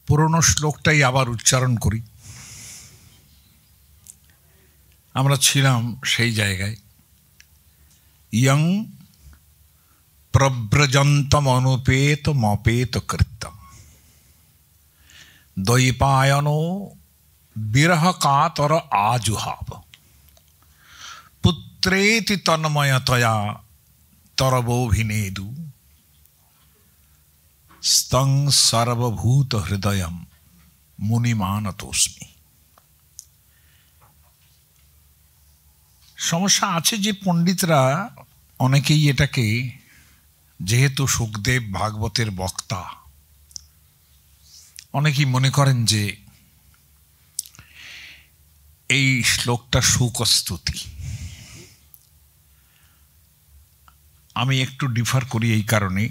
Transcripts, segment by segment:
পুরনো শ্লোকটাই আবার উচ্চারণ করি। আমরা ছিলাম সেই জায়গায়, ইয়ং প্রব্রজন্তম অনুপেত মপেত কৃত্যম দ্বৈপায়নো বিরহ কাতর আজুহাব পুত্রেতি তন্ময়তয়া তরবোভিনেদু স্তং সর্বভূত হৃদয়ম মুনিমানতোস্মি। সমস্যা আছে যে পণ্ডিতরা অনেকেই এটাকে, যেহেতু সুখদেব ভাগবতের বক্তা, অনেকেই মনে করেন যে এই শ্লোকটা শুকস্তুতি। আমি একটু ডিফার করি এই কারণে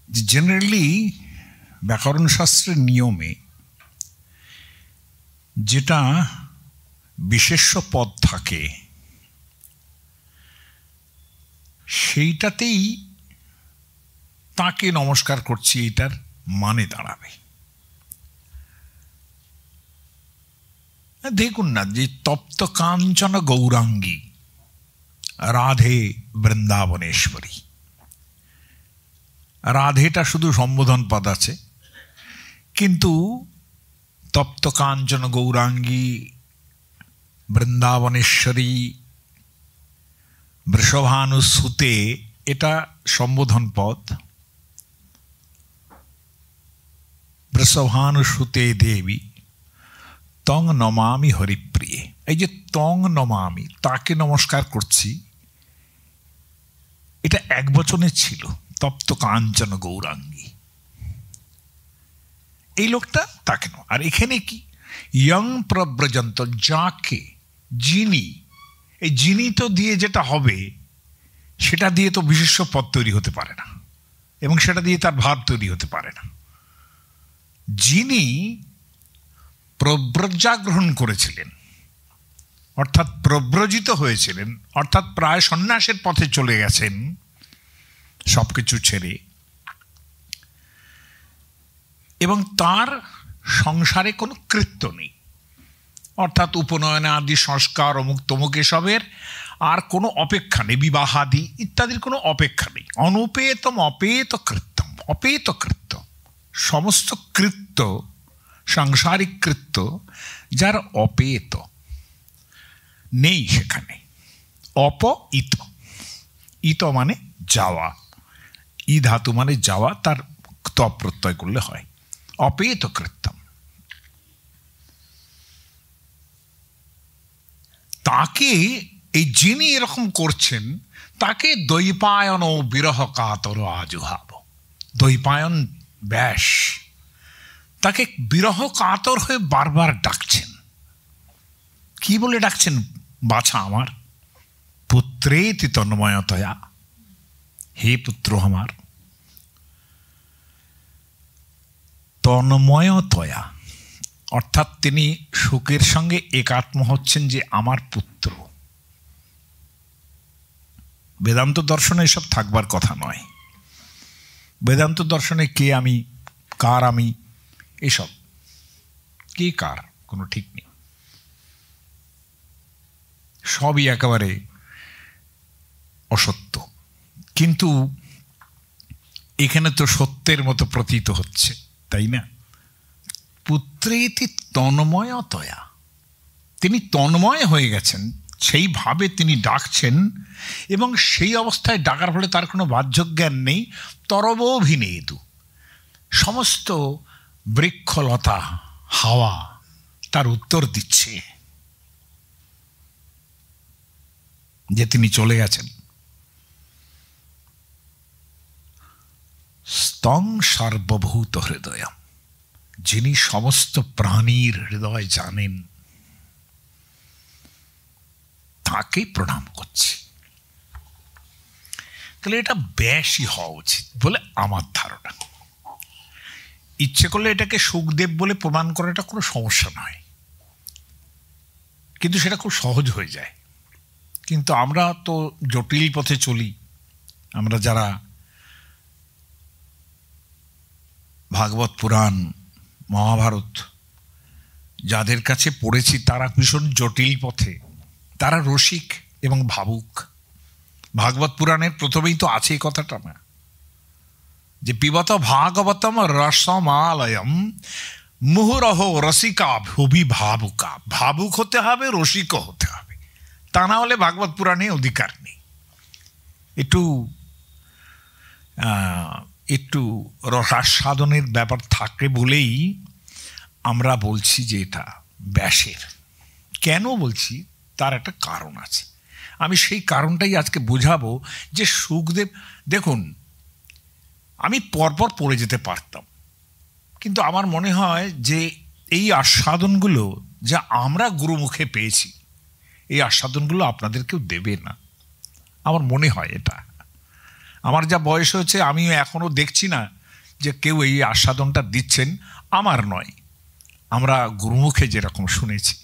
যে জেনারেলি ব্যাকরণ শাস্ত্রের নিয়মে যেটা বিশেষ্য পদ থাকে সেইটাতেই তাকে নমস্কার করছি এটার মানে দাঁড়াবে। দেখুন না, যে তপ্ত কাঞ্চন গৌরাঙ্গী রাধে বৃন্দাবনেশ্বরী, রাধেটা শুধু সম্বোধন পদ আছে, কিন্তু তপ্ত কাঞ্চন গৌরাঙ্গী বৃন্দাবনেশ্বরী বৃষভানুসুতে এটা সম্বোধন পদ। বৃষভানুসুতে দেবী তং নমামি হরিপ্রিয়ে, এই যে তং নমামি, তাকে নমস্কার করছি, এটা এক বচনে ছিল, তপ্ত কাঞ্চন গৌরাঙ্গী, এই লোকটা তাকে। আর এখানে কি ইয়ং প্রব্রজন্ত, যাকে, যিনি, এই যিনি তো দিয়ে যেটা হবে সেটা দিয়ে তো বিশেষ্য পদ তৈরি হতে পারে না, এবং সেটা দিয়ে তার ভাব তৈরি হতে পারে না। যিনি প্রব্রজা গ্রহণ করেছিলেন, অর্থাৎ প্রব্রজিত হয়েছিলেন, অর্থাৎ প্রায় সন্ন্যাসের পথে চলে গেছেন সবকিছু ছেড়ে, এবং তার সংসারে কোনো কৃত্য নেই, অর্থাৎ উপনয়ন আদি সংস্কার অমুক তমুক এসবের আর কোনো অপেক্ষা নেই, বিবাহাদি ইত্যাদির কোনো অপেক্ষা নেই। অনুপেতম অপেত কৃত্যম, অপেত কৃত্য, সমস্ত কৃত্য, সাংসারিক কৃত্য যার অপেত নেই সেখানে। অপ ইত, ইত মানে যাওয়া, ই ধাতু মানে যাওয়া, তার ত প্রত্যয় করলে হয়, অপেত কৃত্যম। তাকে, এই যিনি এরকম করছেন তাকে দ্বৈপায়ন ও বিরহ কাতর আজুহাব, দ্বৈপায়ন ব্যাস তাকে বিরহ কাতর হয়ে বারবার ডাকছেন। কি বলে ডাকছেন? বাছা আমার, পুত্রেতি তন্ময়তয়া, হে পুত্র আমার। তন্ময়তয়া অর্থাৎ তিনি সুখের সঙ্গে একাত্ম হচ্ছেন যে আমার পুত্র। বেদান্ত দর্শনে এসব থাকবার কথা নয়। বেদান্ত দর্শনে কে আমি, কার আমি, এসব কে কার কোনো ঠিক নেই, সবই একেবারে অসত্য। কিন্তু এখানে তো সত্যের মতো প্রতীত হচ্ছে, তাই না? পুত্রেতি তন্ময়তয়া, তিনি তন্ময় হয়ে গেছেন, সেইভাবে তিনি ডাকছেন, এবং সেই অবস্থায় ডাকার ফলে তার কোনো বাহ্যজ্ঞান নেই। তরবোভিনেদু, সমস্ত বৃক্ষলতা হাওয়া তার উত্তর দিচ্ছে যে তিনি চলে গেছেন। স্তং সর্বভূত হৃদয়ম, যিনি সমস্ত প্রাণীর হৃদয় জানেন, তাকে প্রণাম করছি। তাহলে এটা ব্যাসই হওয়া উচিত বলে আমার ধারণা। ইচ্ছে করলে এটাকে সুখদেব বলে প্রমাণ করাটা কোনো সমস্যা নয়, কিন্তু সেটা খুব সহজ হয়ে যায়। কিন্তু আমরা তো জটিল পথে চলি, আমরা যারা ভাগবত পুরাণ, মহাভারত যাদের কাছে পড়েছি তারা ভীষণ জটিল পথে, তারা রসিক এবং ভাবুক। ভাগবত পুরাণের প্রথমেই তো আছে এই কথাটা না, যে পিবত ভাগবতম রসমালয়ম মুহুরহ রসিকা ভুবি ভাবুকা। ভাবুক হতে হবে, রসিক হতে হবে, তা না হলে ভাগবত পুরাণে অধিকার নেই। একটু রসাস্বাদনের ব্যাপার থাকে বলেই আমরা বলছি যে এটা ব্যাসের। কেন বলছি তার একটা কারণ আছে, আমি সেই কারণটাই আজকে বোঝাবো। যে সুখদেব, দেখুন আমি পরপর পড়ে যেতে পারতাম, কিন্তু আমার মনে হয় যে এই আস্বাদনগুলো যা আমরা গুরুমুখে পেয়েছি, এই আস্বাদনগুলো আপনাদেরকেও দেবে না, আমার মনে হয়। এটা আমার যা বয়স হয়েছে, আমিও এখনও দেখছি না যে কেউ এই আস্বাদনটা দিচ্ছেন। আমার নয়, আমরা গুরুমুখে যেরকম শুনেছি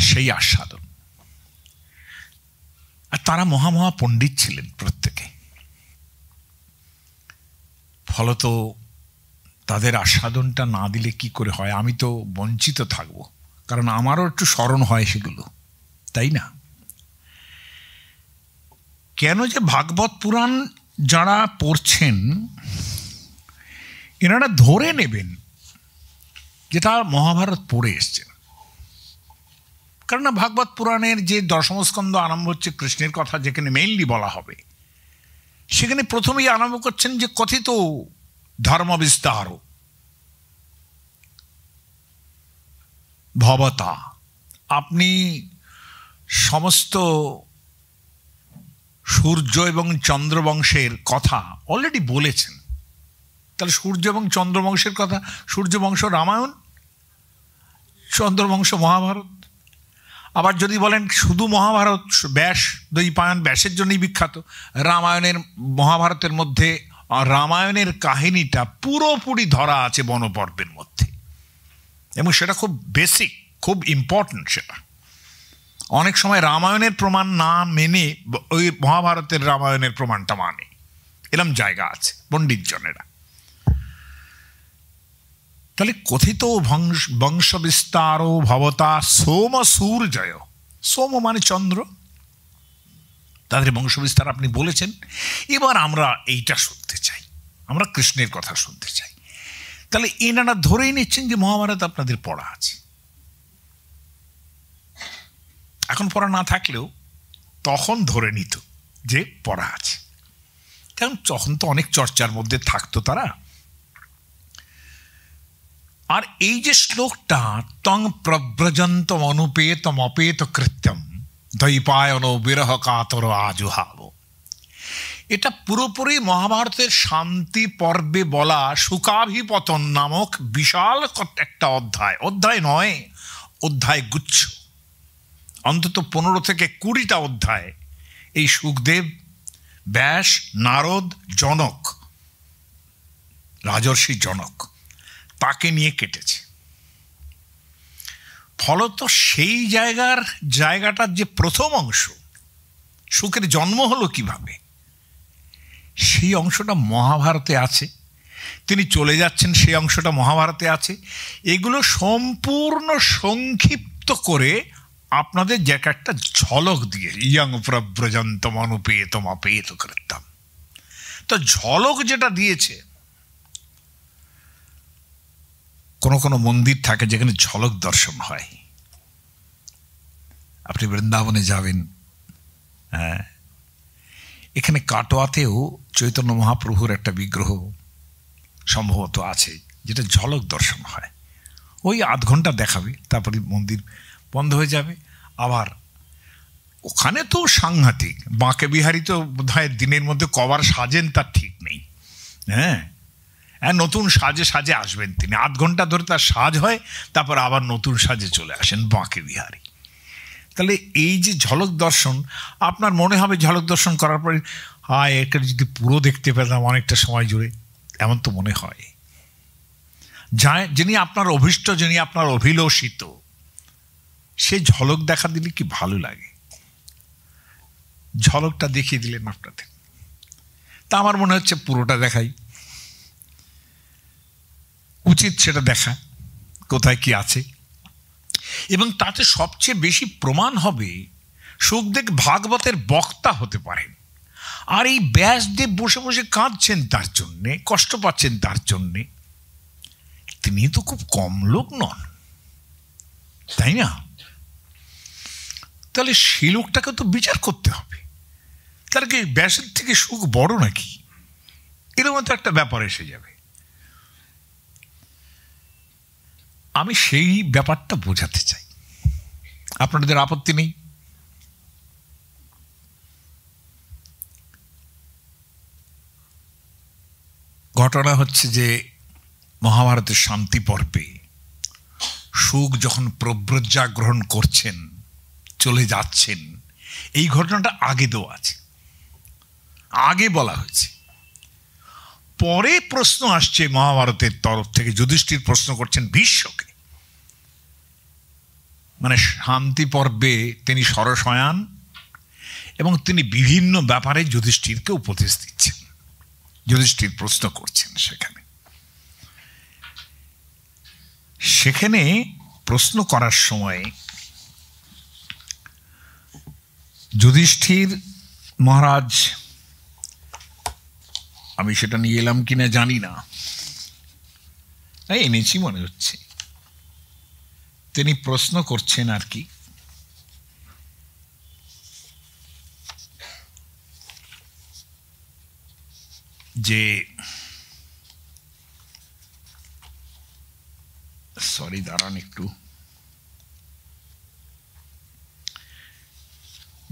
সেই আস্বাদন। আর তারা মহা পণ্ডিত ছিলেন প্রত্যেকে, ফলত তাদের আস্বাদনটা না দিলে কি করে হয়? আমি তো বঞ্চিত থাকব, কারণ আমারও একটু স্মরণ হয় সেগুলো, তাই না? কেন যে ভাগবত পুরাণ যারা পড়ছেন এনারা ধরে নেবেন যেটা মহাভারত পড়ে এসছেন। কারণ ভাগবত পুরাণের যে দশম স্কন্ধ আরম্ভ হচ্ছে কৃষ্ণের কথা, যেখানে মেইনলি বলা হবে, সেখানে প্রথমেই আরম্ভ করছেন যে কথিত ধর্ম বিস্তার ভবতা। আপনি সমস্ত সূর্য এবং চন্দ্রবংশের কথা অলরেডি বলেছেন। তাহলে সূর্য এবং চন্দ্রবংশের কথা, সূর্যবংশ রামায়ণ, চন্দ্রবংশ মহাভারত। আবার যদি বলেন শুধু মহাভারত, ব্যাস দ্বৈপায়ন ব্যাসের জন্যই বিখ্যাত, রামায়ণের মহাভারতের মধ্যে রামায়ণের কাহিনীটা পুরোপুরি ধরা আছে বনপর্বের মধ্যে, এবং সেটা খুব বেসিক, খুব ইম্পর্টেন্ট। সেটা অনেক সময় রামায়ণের প্রমাণ না মেনে ওই মহাভারতের রামায়ণের প্রমাণটা মানে, এরম জায়গা আছে পণ্ডিতজনেরা। তাহলে কথিত বংশ বিস্তার ভবতা সোম সূর্যয়, সোম মানে চন্দ্র, তাদের বংশ বিস্তার আপনি বলেছেন। এবার আমরা এইটা শুনতে চাই, আমরা কৃষ্ণের কথা শুনতে চাই। তাহলে এনারা ধরেই নিচ্ছেন যে মহাভারত আপনাদের পড়া আছে। এখন পড়া না থাকলেও তখন ধরে নিত যে পড়া আছে, কারণ তখন তো অনেক চর্চার মধ্যে থাকতো তারা। আর এই যে শ্লোকটা তং প্রব্রজন্তম অনুপেতম অপেত কৃত্যম দ্বৈপায়ন বিরহ কাতর আজুহাব, এটা পুরোপুরি মহাভারতের শান্তি পর্বে বলা শুকাভিপতন নামক বিশাল একটা অধ্যায়। অধ্যায় নয়, অধ্যায় গুচ্ছ, অন্তত 15 থেকে 20টা অধ্যায় এই সুখদেব, ব্যাস, নারদ, জনক, রাজর্ষি জনক, তাকে নিয়ে কেটেছে। ফলত সেই জায়গাটার যে প্রথম অংশ, সুখের জন্ম হলো কিভাবে, সেই অংশটা মহাভারতে আছে। তিনি চলে যাচ্ছেন, সেই অংশটা মহাভারতে আছে। এগুলো সম্পূর্ণ সংক্ষিপ্ত করে আপনাদের যে একটা ঝলক দিয়ে, ইয়ং প্রব্রজন্তম অনুপেতম অপেত কৃত্যম, তো ঝলক যেটা দিয়েছে, কোনো মন্দির থাকে যেখানে ঝলক দর্শন হয়। আপনি বৃন্দাবনে যাবেন, হ্যাঁ, এখানে কাটোয়াতেও চৈতন্য মহাপ্রভুর একটা বিগ্রহ সম্ভবত আছে, যেটা ঝলক দর্শন হয়। ওই আধ ঘন্টা দেখাবে, তারপরে মন্দির বন্ধ হয়ে যাবে। আবার ওখানে তো সাংঘাতিক, বাঁকে বিহারি তো বোধহয় দিনের মধ্যে কবার সাজেন তার ঠিক নেই। হ্যাঁ, নতুন সাজে আসবেন তিনি, আধ ঘন্টা ধরে তার সাজ হয়, তারপর আবার নতুন সাজে চলে আসেন বাঁকে বিহারি। তাহলে এই যে ঝলক দর্শন, আপনার মনে হবে ঝলক দর্শন করার পরে, হায় এটা যদি পুরো দেখতে পেতাম অনেকটা সময় জুড়ে, এমন তো মনে হয়। যিনি আপনার অভীষ্ট, যিনি আপনার অভিলষিত, সে ঝলক দেখা দিলে কি ভালো লাগে। ঝলকটা দেখিয়ে দিলেন আপনাদের, তা আমার মনে হচ্ছে পুরোটা দেখাই। উচিত সেটা দেখা কোথায় কি আছে। এবং তাতে সবচেয়ে বেশি প্রমাণ হবে শুকদেব ভাগবতের বক্তা হতে পারেন, আর এই ব্যাসদেব বসে বসে কাঁদছেন তার জন্যে, কষ্ট পাচ্ছেন তার জন্যে। তিনি তো খুব কম লোক নন, তাই না? তাহলে সে লোকটাকে তো বিচার করতে হবে। তার কি ব্যাসের থেকে সুখ বড় নাকি? এরকম তো একটা ব্যাপার এসে যাবে। আমি সেই ব্যাপারটা বোঝাতে চাই, আপনাদের আপত্তি নেই? ঘটনা হচ্ছে যে মহাভারতের শান্তি পর্বে শুক যখন প্রব্রজ্জা গ্রহণ করছেন, চলে যাচ্ছেন, এই ঘটনাটা আগে দেওয়া আছে, আগে বলা হয়েছে। পরে প্রশ্ন আসছে মহাভারতের তরফ থেকে, যুধিষ্ঠির প্রশ্ন করছেন ভীষ্মকে, মানে শান্তি পর্বে তিনি সরশয়ান এবং তিনি বিভিন্ন ব্যাপারে যুধিষ্ঠিরকে উপদেশ দিচ্ছেন। যুধিষ্ঠির প্রশ্ন করছেন সেখানে প্রশ্ন করার সময় যুধিষ্ঠির মহারাজ, আমি সেটা নিয়ে এলাম কিনা জানি না, এনেছি মনে হচ্ছে, তিনি প্রশ্ন করছেন আর কি, যে সরি দাঁড়ান একটু,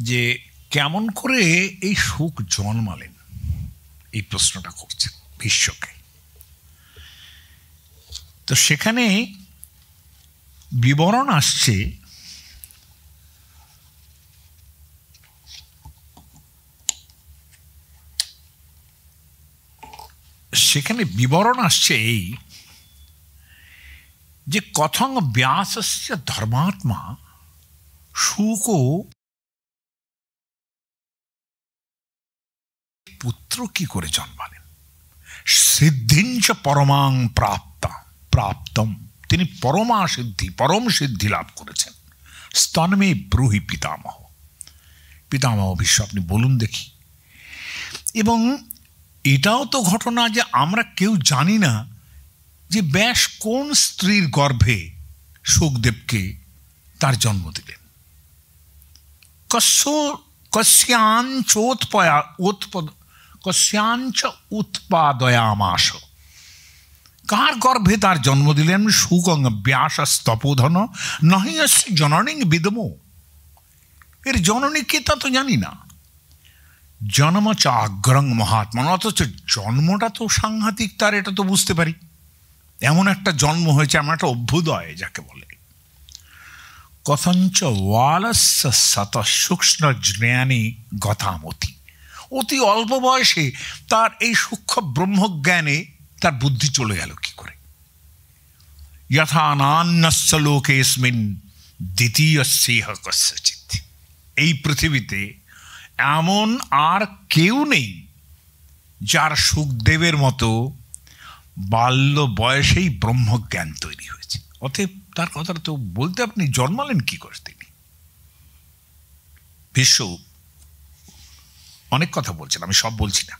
যে কেমন করে এই শুক জন্মালেন, এই প্রশ্নটা করছেন ভীষ্মকে। তো সেখানে বিবরণ আসছে এই যে কথং ব্যাসস্য ধর্মাত্মা শুকো পুত্র কি করে জন্মালেন। সিদ্ধিঞ্চ পরমাং প্রাপ্তম, তিনি পরম সিদ্ধি লাভ করেছেন। স্তন্মে ব্রুহি পিতামহ, পিতামহ ভীষ্ম আপনি বলুন দেখি। এবং এটাও তো ঘটনা যে আমরা কেউ জানি না যে ব্যাস কোন স্ত্রীর গর্ভে শুকদেবকে তার জন্ম দিলেন। কস্যাঞ্চ উৎপাদয়ামাস, কার গর্ভে তার জন্ম দিলেন। শুকং ব্যাসস্তপোধন নহি অস্য জননী বিদমো, এর জননী কে তা তো জানি না। জন্ম চ অগ্রং মহাত্মা, অথচ জন্মটা তো সাংঘাতিক তার, এটা তো বুঝতে পারি। এমন একটা জন্ম হয়েছে, এমন একটা অভ্যুদয় যাকে বলে। কথঞ্চ ওয়ালস্য শত সূক্ষ্ম জ্ঞানী গতামতি, অতি অল্প বয়সে তার এই সূক্ষ্ম ব্রহ্মজ্ঞানে তার বুদ্ধি চলে গেল কি করে। যথা নান্যস্য লোকেস্মিন দ্বিতীয়স্যেহ কস্যচিৎ, এই পৃথিবীতে এমন আর কেউ নেই যার শুকদেবের মতো বাল্য বয়সেই ব্রহ্মজ্ঞান তৈরি হয়েছে। অতএব তার কথাটা তো বলতে, আপনি জন্মালেন কি করে তিনি। ভীষ্ম অনেক কথা বলছেন, আমি সব বলছি না,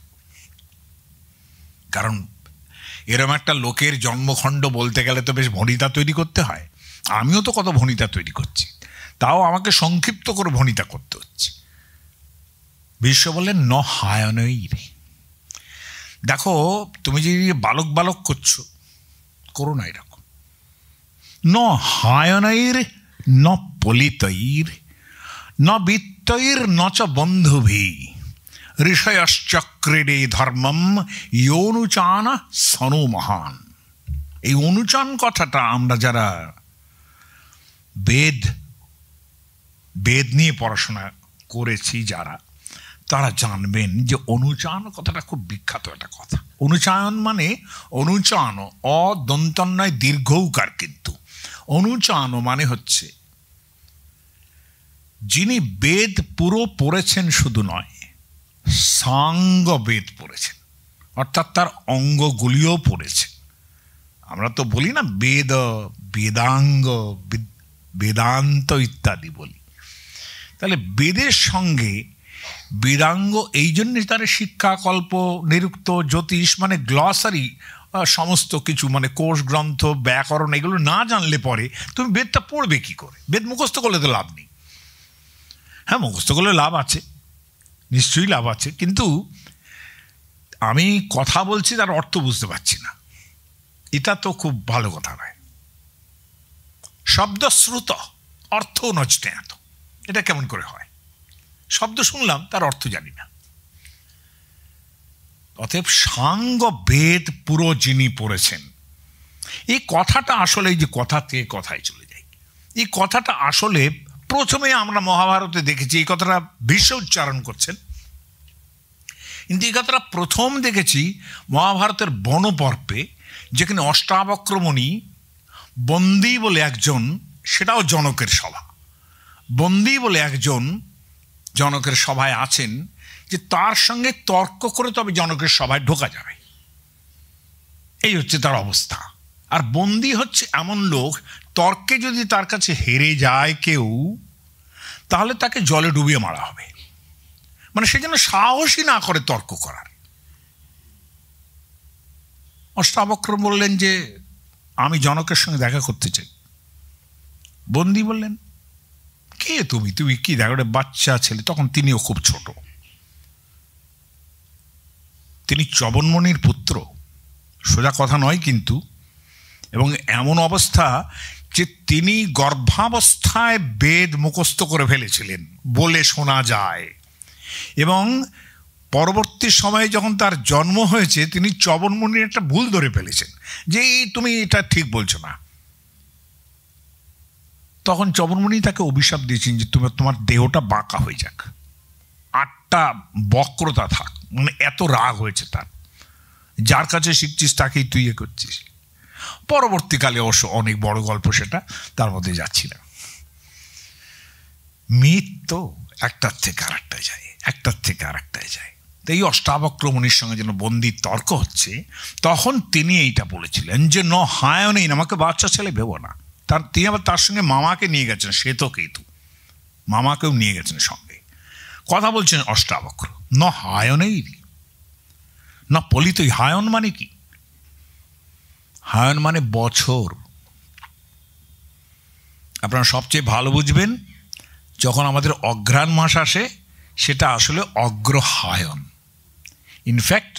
কারণ এরম একটা লোকের জন্মখণ্ড বলতে গেলে তো বেশ ভণিতা তৈরি করতে হয়। আমিও তো কত ভণিতা তৈরি করছি, তাও আমাকে সংক্ষিপ্ত করে ভণিতা করতে হচ্ছে। ভীষ্ম বললেন ন হায়নই রে, দেখো তুমি যে বালক বালক করছো, করো না এরকম। ন হায়নৈর ন পলিতৈর ন বিত্তৈর ন চ বন্ধুভি ঋষয়শ্চক্রে ধর্মম ইয়নুচান সনু মহান। এই অনুচান কথাটা আমরা যারা বেদ নিয়ে পড়াশোনা করেছি যারা, তারা জানবেন যে অনুচান কথাটা খুব বিখ্যাত একটা কথা। অনুচায়ন মানে অনুচান, অদন্তন্নয় দীর্ঘৌকার, কিন্তু অনুচান মানে হচ্ছে যিনি বেদ পুরো পড়েছেন শুধু নয়, সাঙ্গ বেদ পড়েছেন, অর্থাৎ তার অঙ্গগুলিও পড়েছেন। আমরা তো বলি না বেদ, বেদাঙ্গ, বেদান্ত ইত্যাদি বলি। তাহলে বেদের সঙ্গে বেদাঙ্গ এই জন্যে তার শিক্ষাকল্প, নিরুক্ত, জ্যোতিষ মানে গ্লসারি, সমস্ত কিছু মানে কোষ গ্রন্থ, ব্যাকরণ, এগুলো না জানলে পরে তুমি বেদটা পড়বে কি করে? বেদ মুখস্থ করলে তো লাভ নেই। হ্যাঁ, মুখস্থ করলে লাভ আছে, নিশ্চয়ই লাভ আছে, কিন্তু আমি কথা বলছি তার অর্থ বুঝতে পারছি না, এটা তো খুব ভালো কথা নয়। শব্দশ্রুত অর্থ নচতে এত, এটা কেমন করে হয়? শব্দ শুনলাম, তার অর্থ জানি না। অতএব সাঙ্গ বেদ পুরো যিনি পড়েছেন, এই কথাটা আসলে, এই যে কথা থেকে কথায় চলে যায়, এই কথাটা আসলে প্রথমে আমরা মহাভারতে দেখেছি, এই কথাটা ভীষ্ম উচ্চারণ করছেন, কিন্তু এই কথাটা প্রথম দেখেছি মহাভারতের বনপর্বে, যেখানে অষ্টাবক্রমণী বন্দী বলে একজন, সেটাও জনকের সভা, বন্দী বলে একজন জনকের সভায় আছেন, যে তার সঙ্গে তর্ক করে তবে জনকের সভায় ঢোকা যাবে, এই হচ্ছে তার অবস্থা। আর বন্দী হচ্ছে এমন লোক, তর্কে যদি তার কাছে হেরে যায় কেউ, তাহলে তাকে জলে ডুবিয়ে মারা হবে, মানে সে যেন সাহসই না করে তর্ক করার। অষ্টাবক্র বললেন যে আমি জনকের সঙ্গে দেখা করতে চাই। বন্দী বললেন, কে তুমি? তুমি কি? দেখো বাচ্চা ছেলে, তখন তিনিও খুব ছোট, তিনি চবনমণির পুত্র, সোজা কথা নয় কিন্তু, এবং এমন অবস্থা যে তিনি গর্ভাবস্থায় বেদ মুখস্থ করে ফেলেছিলেন বলে শোনা যায়, এবং পরবর্তী সময়ে যখন তার জন্ম হয়েছে তিনি চবনমণির একটা ভুল ধরে ফেলেছেন, যে তুমি এটা ঠিক বলছো না। তখন চবনমণি তাকে অভিশাপ দিয়েছেন যে তোমার দেহটা বাঁকা হয়ে যাক, 8টা বক্রতা থাক, মানে এত রাগ হয়েছে তার, যার কাছে শিখছিস তাকেই তুই এ করছিস। পরবর্তীকালে অবশ্য অনেক বড় গল্প, সেটা তার মধ্যে যাচ্ছি না। মিথ তো একটার থেকে আরেকটায় যায়, একটার থেকে আরেকটায় যায়। তো এই অষ্টাবক্রমণীর সঙ্গে যেন বন্দির তর্ক হচ্ছে, তখন তিনি এইটা বলেছিলেন যে হায়ও নেই, আমাকে বাচ্চা ছেলে ভেবো না। তিনি আবার তার সঙ্গে মামাকে নিয়ে গেছেন, শ্বেতকেতু মামাকেও নিয়ে গেছেন সঙ্গে, কথা বলছেন অষ্টাবক্র, হায়নেই না পলিতই। হায়ন মানে কি? হায়ন মানে বছর। আপনারা সবচেয়ে ভালো বুঝবেন যখন আমাদের অঘ্রাণ মাস আসে, সেটা আসলে অগ্রহায়ণ। ইনফ্যাক্ট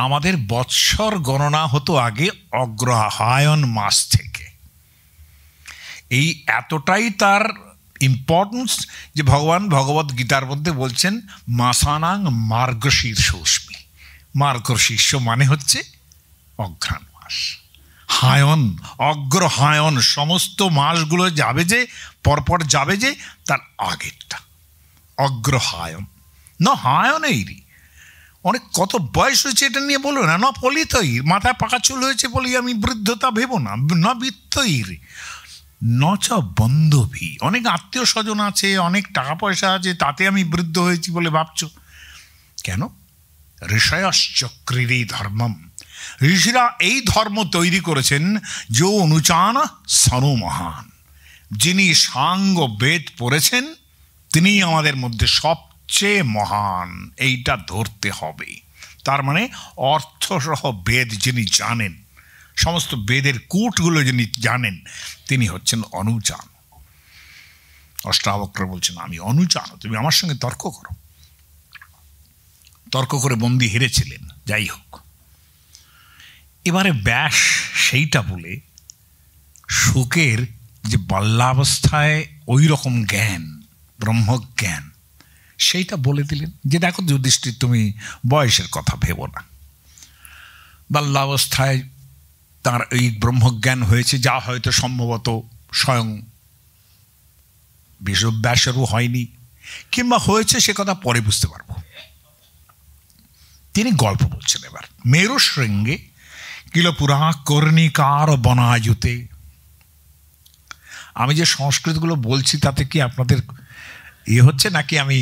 আমাদের বৎসর গণনা হতো আগে অগ্রহায়ণ মাস থেকে। এই এতটাই তার ইম্পর্টেন্স যে ভগবান ভগবদ গীতার মধ্যে বলছেন মাসানাং মার্গশীর্ষস্মি। মার্গশীর্ষ মানে হচ্ছে অঘ্রাণ মাস। হায়ন, অগ্রহায়ণ, সমস্ত মাসগুলো যাবে যে পরপর যাবে যে তার আগেরটা অগ্রহায়ণ। হায়নেরই অনেক কত বয়স হয়েছে এটা নিয়ে বলবো না, পলিতই মাথায় পাকা চুল হয়েছে বলি আমি বৃদ্ধতা ভেবো না, বৃত্তই নচ বন্ধবী। অনেক আত্মীয় স্বজন আছে, অনেক টাকা পয়সা আছে, তাতে আমি বৃদ্ধ হয়েছি বলে ভাবছ কেন? ঋষয়শ্চক্রীরে ধর্মম, ঋষিরা এই ধর্ম তৈরি করেছেন যে অনুচান সনু মহান। যিনি সাঙ্গ বেদ পড়েছেন তিনি আমাদের মধ্যে সবচেয়ে মহান, এইটা ধরতে হবে। তার মানে অর্থসহ বেদ যিনি জানেন, সমস্ত বেদের কূটগুলো যিনি জানেন, তিনি হচ্ছেন অনুচান। অষ্টাবক্র বলছেন আমি অনুচান, তুমি আমার সঙ্গে তর্ক করো। তর্ক করে বন্দী হেরেছিলেন, যাই হোক। এবারে ব্যাস সেইটা বলে শুকের যে বাল্যাবস্থায় ওই রকম জ্ঞান, ব্রহ্মজ্ঞান, সেইটা বলে দিলেন যে দেখো যুধিষ্ঠির, তুমি বয়সের কথা ভেবো না, বাল্যাবস্থায় তার এই ব্রহ্মজ্ঞান হয়েছে, যা হয়তো সম্ভবত স্বয়ং বেশব্যাসেরও হয়নি, কিংবা হয়েছে সে কথা পরে বুঝতে পারবো। তিনি গল্প বলছেন এবার। মেরু শৃঙ্গে কিলপুরা কর্ণিকার বনায়ুতে। আমি যে সংস্কৃতগুলো বলছি তাতে কি আপনাদের হচ্ছে নাকি আমি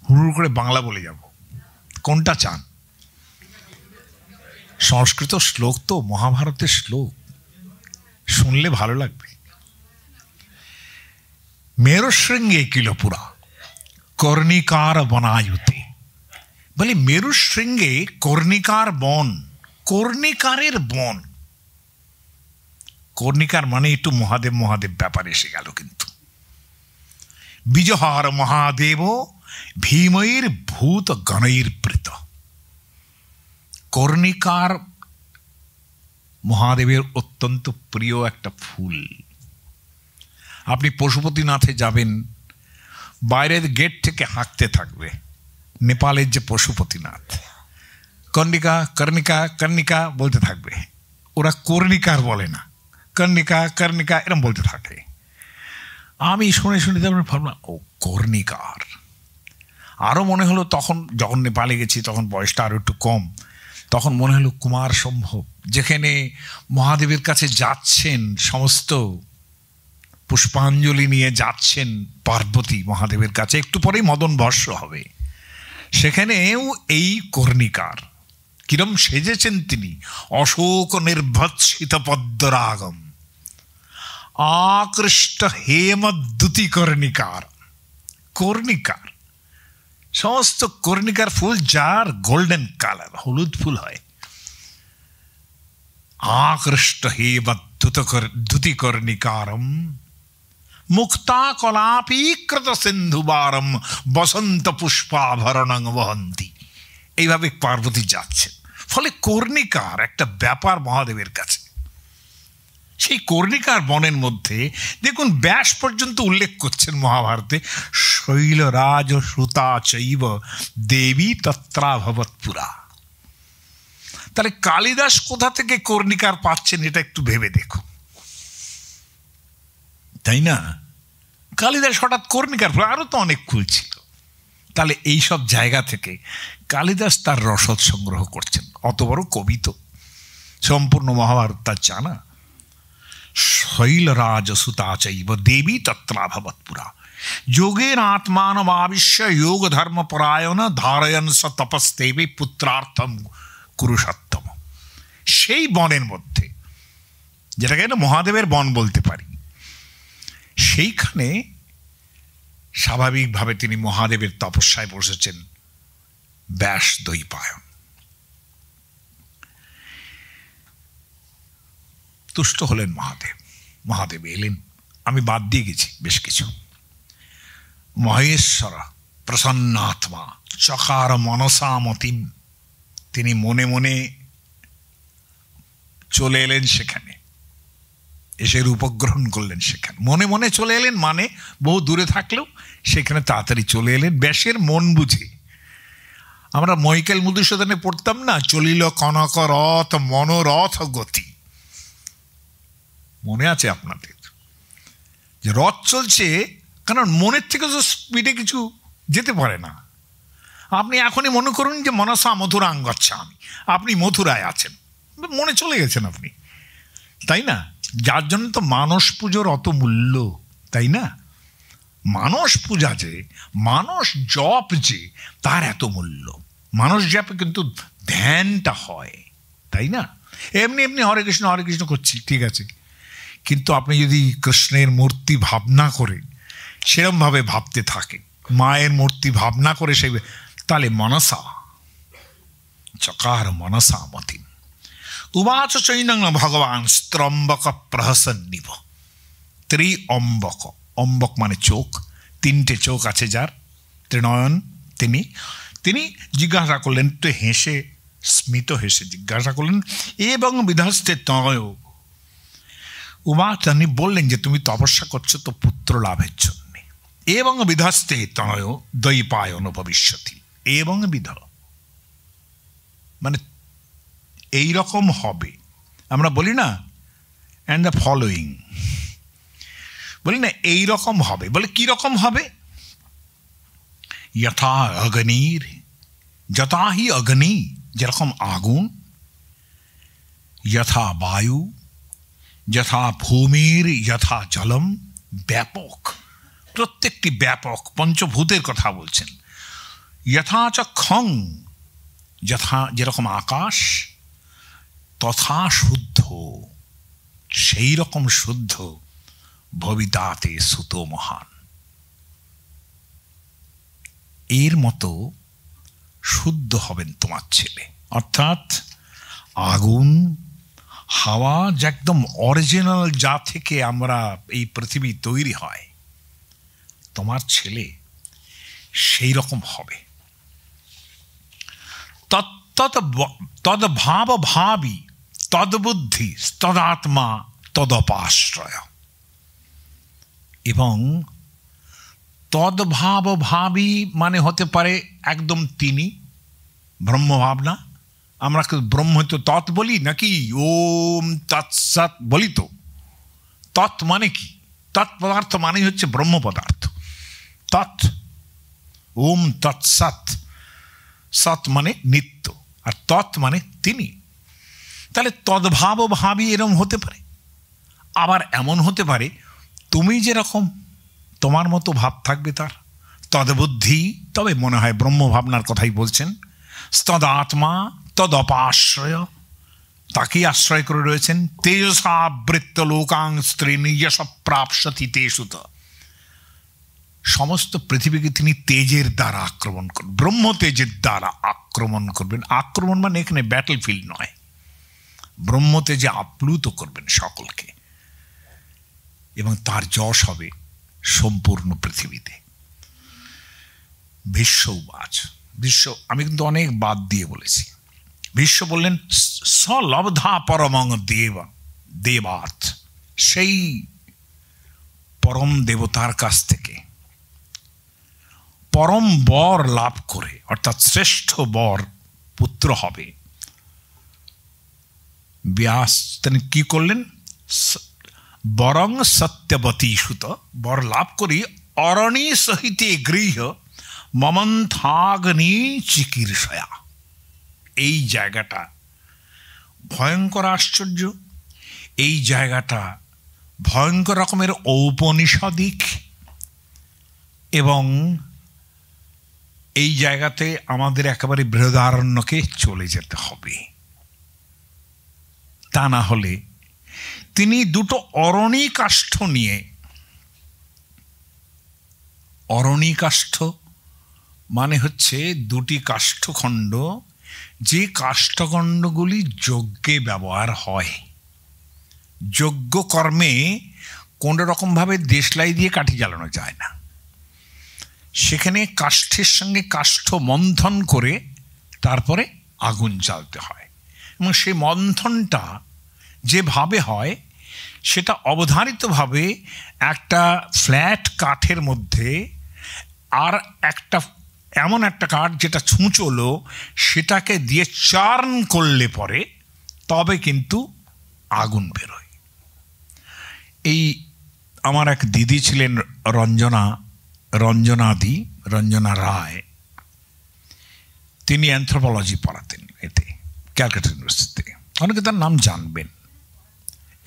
হুড় করে বাংলা বলে যাব? কোনটা চান? সংস্কৃত শ্লোক তো, মহাভারতের শ্লোক, শুনলে ভালো লাগবে। মেরুশৃঙ্গে কিলপুরা কর্ণিকার বনায়ুতে, বলে মেরুশৃঙ্গে কর্ণিকার বন, কর্ণিকারের বন। কর্ণিকার মানে একটু মহাদেব মহাদেব ব্যাপার এসে গেল। কিন্তু বিজহার মহাদেব ভীমৈর ভূত গণৈর প্রীত। কর্ণিকার মহাদেবের অত্যন্ত প্রিয় একটা ফুল। আপনি পশুপতিনাথে যাবেন, বাইরের গেট থেকে হাঁকতে থাকবে নেপালের যে পশুপতিনাথ, কর্ণিকা কর্ণিকা কর্ণিকা বলতে থাকবে। ওরা কর্ণিকার বলে না, কর্ণিকা কর্ণিকা এরম বলতে থাকে। আমি শুনে শুনে ভাবলাম ও কর্ণিকার। আরও মনে হলো তখন, যখন নেপালে গেছি তখন বয়সটা আরও একটু কম, তখন মনে হলো কুমার সম্ভব, যেখানে মহাদেবের কাছে যাচ্ছেন, সমস্ত পুষ্পাঞ্জলি নিয়ে যাচ্ছেন পার্বতী মহাদেবের কাছে, একটু পরেই মদন বর্ষ হবে, সেখানেও এই কর্ণিকার। কিরম সেজেছেন তিনি, অশোক নির্ভৎসিত পদ্মরাগম আকৃষ্ট হেমদ্যুতি কর্ণিকার। কর্ণিকার, সমস্ত কর্ণিকার ফুল যার গোল্ডেন কালার, হলুদ ফুল হয়। আকৃষ্ট হেমদ্যুতি কর্ণিকারম মুক্তা কলাপীকৃত সিন্ধুবারম বসন্ত পুষ্পাভরণং বহন্তি। এইভাবে পার্বতী যাচ্ছেন। ফলে কর্ণিকার একটা ব্যাপার মহাদেবের কাছে। সেই কর্ণিকার বনের মধ্যে দেখুন ব্যাস পর্যন্ত উল্লেখ করছেন মহাভারতে, শৈলরাজ সুতা চৈব দেবী তত্রাভবৎপুরা। তাহলে কালিদাস কোথা থেকে কর্ণিকার পাচ্ছেন এটা একটু ভেবে দেখুন, তাই না? কালিদাস হঠাৎ কর্ণিকার, আরো তো অনেক ফুল ছিল। তাহলে এইসব জায়গা থেকে কালিদাস তার রসদ সংগ্রহ করছেন। অত বড় কবি তো, সম্পূর্ণ মহাভারত তার জানা। শৈলরাজ সুতা চৈব দেবী তত্রাভবৎপুরা যোগেন আত্মানমাবিশ্য যোগ ধর্ম পরায়ণ ধারয়ন স তপস্তেবে পুত্রার্থম কুরুষোত্তম। সেই বনের মধ্যে, যেটাকে না মহাদেবের বন বলতে পারি, সেইখানে স্বাভাবিকভাবে তিনি মহাদেবের তপস্যায় বসেছেন। ব্যাস দ্বৈপায়ন তুষ্ট হলেন মহাদেব। মহাদেব এলেন, আমি বাদ দিয়ে গেছি বেশ কিছু। মহেশ্বর প্রসন্নাত্মা চকার মনসামতিম, তিনি মনে মনে চলে এলেন সেখানে, এসে রূপগ্রহণ করলেন সেখানে। মনে মনে চলে এলেন মানে বহু দূরে থাকলেও সেখানে তাড়াতাড়ি চলে এলেন ব্যাসের মন বুঝে। আমরা মৈকেল মধুসূদনে পড়তাম না, চলিল কনক রথ মনোরথ গতি। মনে আছে আপনাদের যে রথ চলছে, কারণ মনের থেকে তো স্পিডে কিছু যেতে পারে না। আপনি এখনই মনে করুন যে মনসা মথুরাং গচ্ছামি, আপনি মথুরায় আছেন, মনে চলে গেছেন আপনি, তাই না? যার জন্য তো মানস পুজোর অত মূল্য, তাই না? মানস পূজা যে, মানস জপ যে, তার এত মূল্য। মানস জপে কিন্তু ধ্যানটা হয়, তাই না? এমনি এমনি হরে কৃষ্ণ করছি, ঠিক আছে, কিন্তু আপনি যদি কৃষ্ণের মূর্তি ভাবনা করে সেরমভাবে ভাবতে থাকে, মায়ের মূর্তি ভাবনা করে সেই, তাহলে মনসা চকার মনসা মতি উবাচ চৈনং ভগবান স্ত্রম্বক প্রহসন্নিব ত্রি অম্বক। অম্বক মানে চোখ, তিনটে চোখ আছে যার, ত্রিনয়ন তিনি জিজ্ঞাসা করলেন, তো হেসে স্মিত হেসে জিজ্ঞাসা করলেন, এবং বিধস্তে তয় উবাচ, তিনি বললেন যে তুমি তপস্যা করছো তো পুত্র লাভের জন্য। এবং বিধস্তে তনয় দ্বৈপায়ন ভবিষ্যতি। এবং বিধ মানে এইরকম হবে, আমরা বলি না অ্যান্ড দ্য ফলোয়িং, বলি না এইরকম হবে। বলে কি রকম হবে? যথা অগ্নির, যথা হি অগ্নি, যেরকম আগুন, যথা বায়ু, যথা ভূমির, যথা জলম, ব্যাপক, প্রত্যেকটি ব্যাপক, পঞ্চভূতের কথা বলছেন। যথা চ খং, যথা যেরকম আকাশ, তথা শুদ্ধ, সেই রকম শুদ্ধ ভবিতাতে সুত মহান, এর মতো শুদ্ধ হবেন তোমার ছেলে। অর্থাৎ আগুন, হাওয়া যে একদম অরিজিনাল, যা থেকে আমরা এই পৃথিবী তৈরি হয়, তোমার ছেলে সেই রকম হবে। তদ্ভাব ভাবি তদ্বুদ্ধি তদাত্মা তদপাশ্রয়। এবং তদ্ভাব ভাবি মানে হতে পারে একদম তিনি, ব্রহ্মভাবনা। আমরা ব্রহ্ম তো তৎ বলি নাকি ওম তৎসৎ বলি? তো তৎ মানে কি? তৎপদার্থ মানে হচ্ছে ব্রহ্ম পদার্থ। তৎ, ওম তৎসৎ, সৎ মানে নিত্য, আর তৎ মানে তিনি। তাহলে তদ্ভাব ভাবি এরম হতে পারে। আবার এমন হতে পারে তুমি যেরকম, তোমার মতো ভাব থাকবে তার। তদ্বুদ্ধি, তবে মনে হয় ব্রহ্ম ভাবনার কথাই বলছেন। তদাত্মা তদপাশ্রয়, তাকেই আশ্রয় করে রয়েছেন। তেজসাবৃত্ত লোকাং স্ত্রী নিজস প্রাপসতি তেষুত, সমস্ত পৃথিবীকে তিনি তেজের দ্বারা আক্রমণ করবেন, ব্রহ্ম তেজের দ্বারা আক্রমণ করবেন। আক্রমণ মানে এখানে ব্যাটল ফিল্ড নয়, ব্রহ্ম তেজে আপ্লুত করবেন সকলকে, এবং তার যশ হবে সম্পূর্ণ পৃথিবীতে। বিশ্ববাচ, বিশ্ব, আমি কিন্তু অনেক বাদ দিয়ে বলেছি। বিশ্ব বললেন সলব্ধা পরমং দেব দেবাত, সেই পরম দেবতার কাছ থেকে পরম বর লাভ করে, অর্থাৎ শ্রেষ্ঠ বর পুত্র হবে। ব্যাস তিনি কি করলেন? বরং সত্যবতী সুত, বর লাভ করি অরণি সহিতে গৃহ মমন্থাগ্নি চিকিৎসয়া। এই জায়গাটা ভয়ঙ্কর আশ্চর্য, এই জায়গাটা ভয়ঙ্কর রকমের ঔপনিষদিক, এবং এই জায়গাতে আমাদের একেবারে বৃহদারণ্যকে চলে যেতে হবে। তা না হলে তিনি দুটো অরণি কাষ্ঠ নিয়ে, অরণি কাষ্ঠ মানে হচ্ছে দুটি কাষ্ঠখণ্ড, যে কাষ্ঠখণ্ডগুলি যজ্ঞে ব্যবহার হয়। যজ্ঞ কর্মে কোনো রকমভাবে দেশলাই দিয়ে কাঠি জ্বালানো যায় না, সেখানে কাষ্ঠের সঙ্গে কাষ্ঠ মন্থন করে তারপরে আগুন জ্বালতে হয়। এবং সেই মন্থনটা যেভাবে হয় সেটা অবধারিতভাবে একটা ফ্ল্যাট কাঠের মধ্যে আর একটা এমন একটা কাঠ যেটা ছুঁচলো, সেটাকে দিয়ে চার্ন করলে পরে তবে কিন্তু আগুন বেরোয়। এই আমার এক দিদি ছিলেন রঞ্জনা রায়, তিনি অ্যানথ্রোপোলজি পড়াতেন এতে, ক্যালকাটা ইউনিভার্সিটিতে। অনেকে তার নাম জানবেন,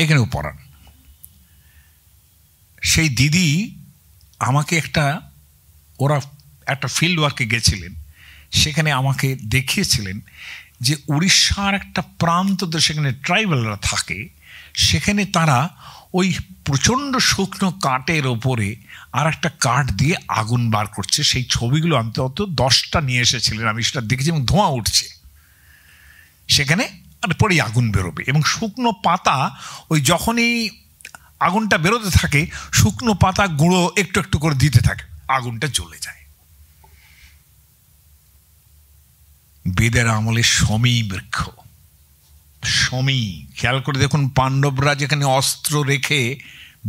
এখানেও পড়ান। সেই দিদি আমাকে ওরা একটা ফিল্ড ওয়ার্কে গেছিলেন, সেখানে আমাকে দেখিয়েছিলেন যে উড়িষ্যার একটা প্রান্ত, সেখানে ট্রাইবালরা থাকে, সেখানে তারা ওই প্রচণ্ড শুকনো কাঠের ওপরে আর একটা কাঠ দিয়ে আগুন বার করছে। সেই ছবিগুলো অন্তত 10টা নিয়ে এসেছিলেন, আমি সেটা দেখেছি, এবং ধোঁয়া উঠছে সেখানে, আর পরেই আগুন বেরোবে। এবং শুকনো পাতা, ওই যখনই আগুনটা বেরোতে থাকে, শুকনো পাতা গুঁড়ো একটু একটু করে দিতে থাকে, আগুনটা জ্বলে যায়। বেদের আমলে শমী বৃক্ষ, শমী, খেয়াল করে দেখুন, পাণ্ডবরা যেখানে অস্ত্র রেখে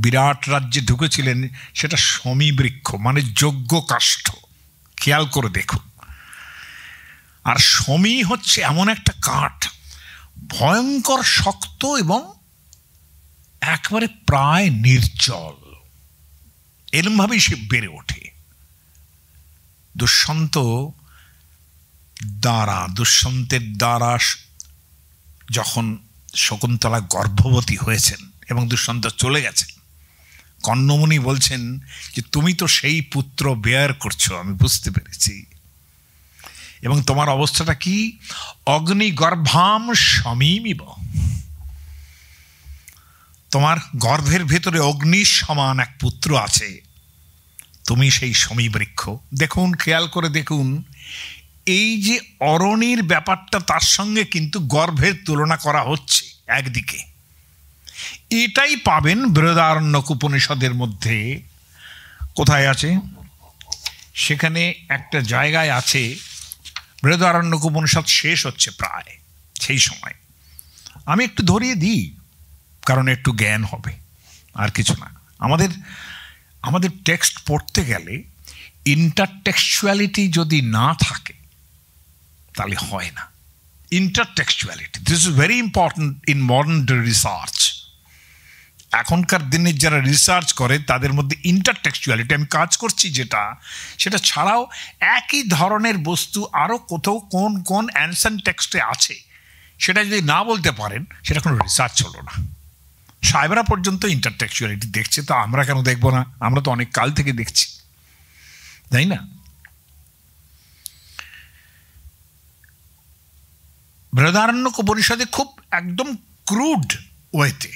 বিরাট রাজ্যে ঢুকেছিলেন, সেটা শমী বৃক্ষ মানে যজ্ঞ কাষ্ঠ, খেয়াল করে দেখুন। আর শমী হচ্ছে এমন একটা কাঠ, ভয়ঙ্কর শক্ত এবং একেবারে প্রায় নির্জল, এরমভাবেই সে বেড়ে ওঠে। দুষ্যন্তের দ্বারা যখন শকুন্তলা গর্ভবতী হয়েছেন এবং দুষ্যন্ত চলে গেছেন, কর্ণমুনি বলছেন যে তুমি তো সেই পুত্র বেয়ার করছো, আমি বুঝতে পেরেছি। এবং তোমার অবস্থাটা কি? অগ্নিগর্ভাম সমীমিব, তোমার গর্ভের ভেতরে অগ্নির সমান এক পুত্র আছে, তুমি সেই সমী বৃক্ষ। দেখুন, খেয়াল করে দেখুন, এই যে অরণির ব্যাপারটা, তার সঙ্গে কিন্তু গর্ভের তুলনা করা হচ্ছে একদিকে। এটাই পাবেন বৃহদারণ্যক উপনিষদের মধ্যে। কোথায় আছে? সেখানে একটা জায়গায় আছে, বৃহদারণ্যক উপনিষদ শেষ হচ্ছে প্রায় সেই সময়। আমি একটু ধরিয়ে দিই, কারণ একটু জ্ঞান হবে, আর কিছু না। আমাদের টেক্সট পড়তে গেলে ইন্টারটেক্সচুয়ালিটি যদি না থাকে তাহলে হয় না। Intertextuality, this is very important in modern research. এখনকার দিনে যারা রিসার্চ করে তাদের মধ্যে ইন্টারটেক্সচুয়ালিটি, আমি কাজ করছি সেটা ছাড়াও একই ধরনের বস্তু আরও কোথাও কোন কোন অ্যানসেন্ট টেক্সটে আছে, সেটা যদি না বলতে পারেন সেটা কোনো রিসার্চ হলো না। সাহেবরা পর্যন্ত ইন্টারটেক্সচুয়ালিটি দেখছে, তো আমরা কেন দেখবো না? আমরা তো অনেক কাল থেকে দেখছি, তাই না? বৃহদারণ্যক উপনিষদে খুব একদম ক্রুড ওয়েতে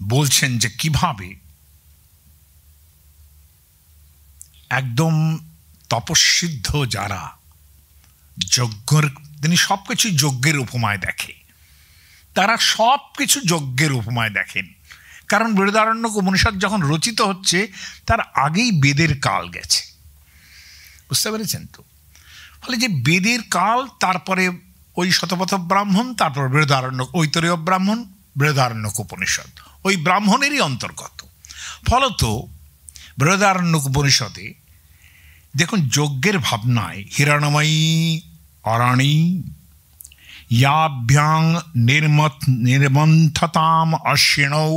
বলছেন যে কিভাবে একদম তপস্বিদ্ধ যারা যজ্ঞের, তিনি সব কিছু যজ্ঞের উপমায় দেখে, তারা সব কিছু যজ্ঞের উপমায় দেখেন। কারণ বৃহদারণ্যক উপনিষদ যখন রচিত হচ্ছে তার আগেই বেদের কাল গেছে, বুঝতে পেরেছেন তো? ফলে যে বেদের কাল, তারপরে ওই শতপথ ব্রাহ্মণ, তারপর বৃহদারণ্যক, ঐতরেয় ব্রাহ্মণ, বৃহদারণ্যক উপনিষদ ওই ব্রাহ্মণেরই অন্তর্গত। ফলত বৃহদারণ্যক উপনিষদে দেখুন, যজ্ঞের ভাবনায় হিরণময়ী অরাণী ইয়াভ্যাং নির্মন্থতাম অশ্বিনৌ,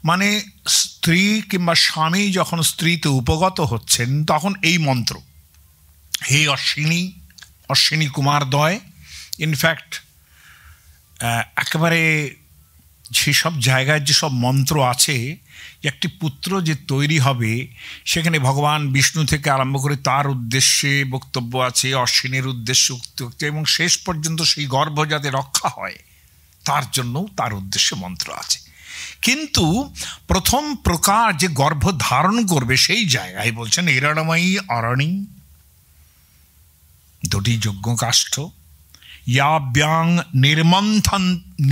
মানে স্ত্রী কিংবা স্বামী যখন স্ত্রীতে উপগত হচ্ছেন তখন এই মন্ত্র, হে অশ্বিনী কুমারদ্বয়। ইনফ্যাক্ট একেবারে সেসব জায়গায় যেসব মন্ত্র আছে, একটি পুত্র যে তৈরি হবে সেখানে ভগবান বিষ্ণু থেকে আরম্ভ করে তার উদ্দেশ্যে বক্তব্য আছে, অশ্বিনের উদ্দেশ্যে, এবং শেষ পর্যন্ত সেই গর্ভ যাতে রক্ষা হয় তার জন্য তার উদ্দেশ্যে মন্ত্র আছে। কিন্তু প্রথম প্রকার যে গর্ভ ধারণ করবে সেই জায়গায় বলছেন হিরণময়ী অরণী, দুটি যজ্ঞকাষ্ঠ, ইয়াভ্যাং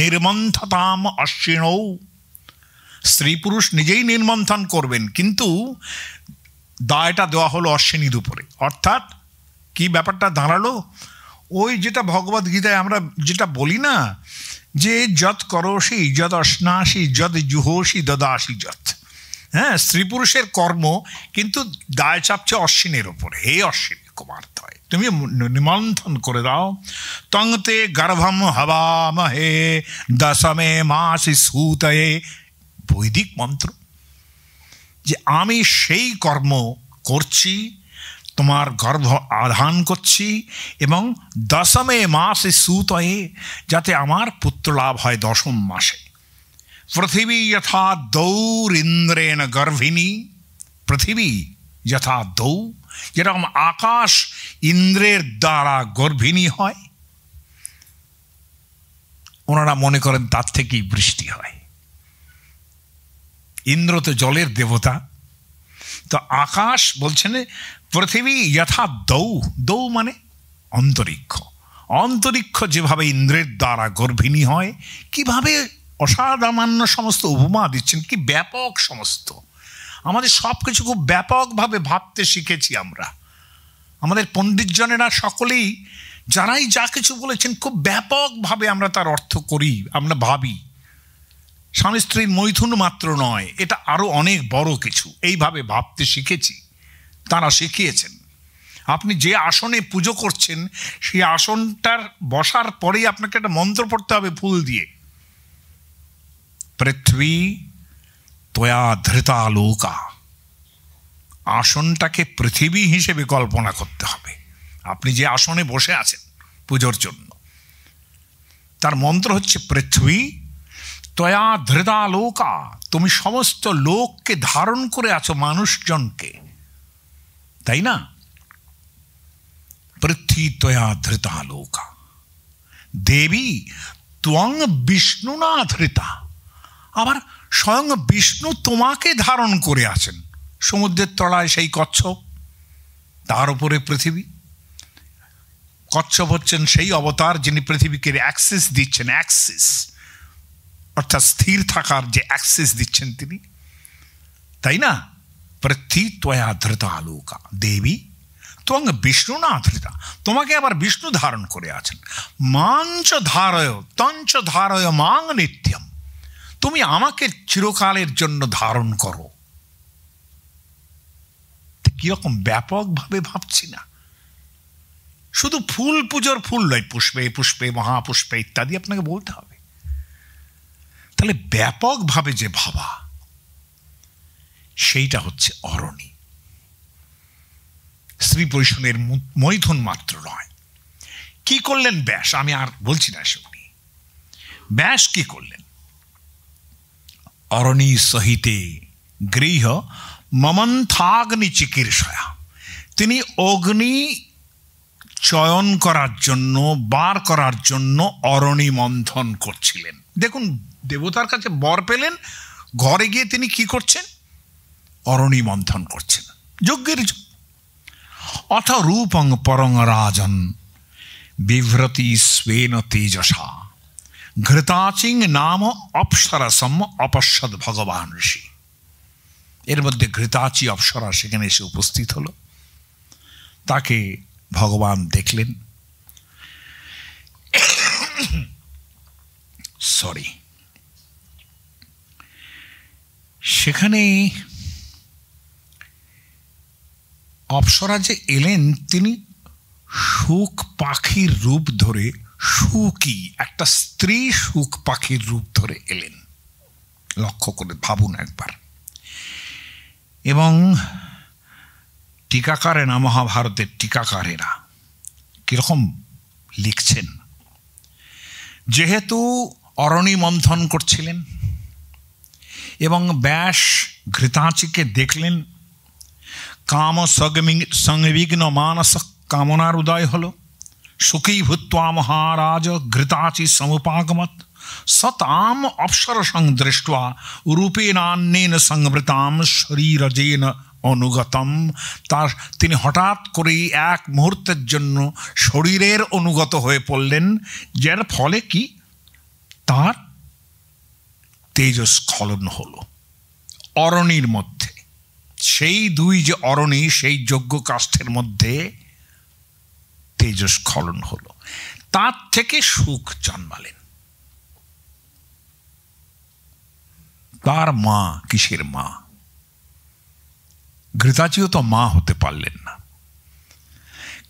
নির্মন্থতাম অশ্বিনৌ, স্ত্রী পুরুষ নিজেই নির্মন্থন করবেন, কিন্তু দায়টা দেওয়া হলো অশ্বিনীর উপরে। অর্থাৎ কি ব্যাপারটা দাঁড়ালো? ওই যেটা ভগবদ গীতায় আমরা যেটা বলি না, যে যৎ করোষি যৎ অশ্নাসি যৎ জুহোষি দদাসি যৎ, হ্যাঁ, স্ত্রী পুরুষের কর্ম, কিন্তু দায় চাপছে অশ্বিনের উপরে। হে অশ্বিনী কুমারদ্বয়, তুমি নিমন্থন করে দাও। তংতে গর্ভম হবামহে দশমে মাসি সূতয়ে, বৈদিক মন্ত্র, যে আমি সেই কর্ম করছি, তোমার গর্ভ আধান করছি, এবং দশমে মাসে সূতয়ে, যাতে আমার পুত্র লাভ হয় দশম মাসে। পৃথিবী যথা দৌরিন্দ্রেণ গর্ভিণী, পৃথিবী যথা দৌ, যেরকম আকাশ ইন্দ্রের দ্বারা গর্ভিণী হয়, ওনারা মনে করেন তার থেকেই বৃষ্টি হয়। ইন্দ্র তো জলের দেবতা, তো আকাশ বলছেন পৃথিবী যথা দৌ মানে অন্তরিক্ষ, অন্তরিক্ষ যেভাবে ইন্দ্রের দ্বারা গর্ভিণী হয়, কিভাবে অসামান্য সমস্ত উপমা দিচ্ছেন, কি ব্যাপক সমস্ত। আমাদের সব কিছু খুব ব্যাপকভাবে ভাবতে শিখেছি আমরা। আমাদের পণ্ডিতজনেরা সকলেই, যারাই যা কিছু বলেছেন, খুব ব্যাপকভাবে আমরা তার অর্থ করি, আমরা ভাবি। স্বামী স্ত্রীর মৈথুন মাত্র নয়, এটা আরও অনেক বড় কিছু, এইভাবে ভাবতে শিখেছি, তারা শিখিয়েছেন। আপনি যে আসনে পুজো করছেন সেই আসনটার বসার পরেই আপনাকে একটা মন্ত্র পড়তে হবে ফুল দিয়ে, পৃথ্বী ত্বয়া ধৃতা লোকা। আসনটাকে পৃথিবী হিসেবে কল্পনা করতে হবে। আপনি যে আসনে বসে আছেন পুজোর জন্য, তার মন্ত্র হচ্ছে পৃথ্বী ত্বয়া ধৃতা লোকা, তুমি সমস্ত লোককে ধারণ করে আছো, মানুষজনকে, তাই না? পৃথ্বী ত্বয়া ধৃতা লোকা, দেবী ত্বং বিষ্ণুনা ধৃতা। আবার স্বয়ং বিষ্ণু তোমাকে ধারণ করে আছেন। সমুদ্রের তলায় সেই কচ্ছপ, তার উপরে পৃথিবী। কচ্ছপ হচ্ছেন সেই অবতার যিনি পৃথিবীকে অ্যাক্সেস দিচ্ছেন, অ্যাক্সেস অর্থাৎ স্থির থাকার যে অ্যাক্সেস দিচ্ছেন তিনি, তাই না? পৃথ্বী ত্বয়া ধৃতা লোকা, দেবী ত্বং বিষ্ণু না ধৃতা, তোমাকে আবার বিষ্ণু ধারণ করে আছেন। মাঞ্চ ধারয় তঞ্চ ধারয় মাং নিত্যম, তুমি আমাকে চিরকালের জন্য ধারণ করো। কিরকম ব্যাপকভাবে ভাবছি না? শুধু ফুল পুজোর ফুল নয়, পুষ্পে পুষ্পে মহাপুষ্পে ইত্যাদি আপনাকে বলতে হবে। তাহলে ব্যাপকভাবে যে ভাবা, সেইটা হচ্ছে অরণি। স্ত্রী পরিশনের মৈথুন মাত্র নয়। কি করলেন ব্যাস? আমি আর বলছি না শুনি। ব্যাস কি করলেন? অরণি সহিতে গৃহ মমন্থাগ্নি চিকিৎসয়া, তিনি অগ্নি চয়ন করার জন্য, বার করার জন্য অরণি মন্থন করছিলেন। দেখুন, দেবতার কাছে বর পেলেন, ঘরে গিয়ে তিনি কি করছেন? অরণি মন্থন করছেন যজ্ঞের জন্য। অথ রূপং পরং রাজন বিভ্রতি স্বেন তেজসা, ঘৃতাচিং নাম অপ্সরসম অপশ্যদ ভগবান ঋষি। এর মধ্যে ঘৃতাচি অপ্সরা সেখানে এসে উপস্থিত হলো। তাকে ভগবান দেখলেন। সরি, সেখানে অপ্সরা যে এলেন, তিনি সুখ পাখির রূপ ধরে, সুখী একটা স্ত্রী সুখ পাখির রূপ ধরে এলেন। লক্ষ্য করে ভাবুন একবার। এবং টিকাকারেরা, মহাভারতের টিকাকারেরা কিরকম লিখছেন, যেহেতু অরণি মন্থন করছিলেন এবং ব্যাস ঘৃতাচিকে দেখলেন, কাম সংবিঘ্ন মানস কামনার উদয় হল। সুখী ভূত্বা মহারাজ ঘৃতাচি সমুপাগমত, সতাম অপ্সর সংদৃষ্ট্বা রূপেনান্যেন সংবৃতাম শরীরজেন অনুগতম। তার তিনি হঠাৎ করেই এক মুহূর্তের জন্য শরীরের অনুগত হয়ে পড়লেন, যার ফলে কি তার তেজস্খলন হল অরণির মধ্যে। সেই দুই যে অরণি, সেই যজ্ঞ কাষ্ঠের মধ্যে তেজস্খলন হলো। তার থেকে সুখ জন্মালেন। তার মা কিসের মা? ঘৃতাচিও তো মা হতে পারলেন না,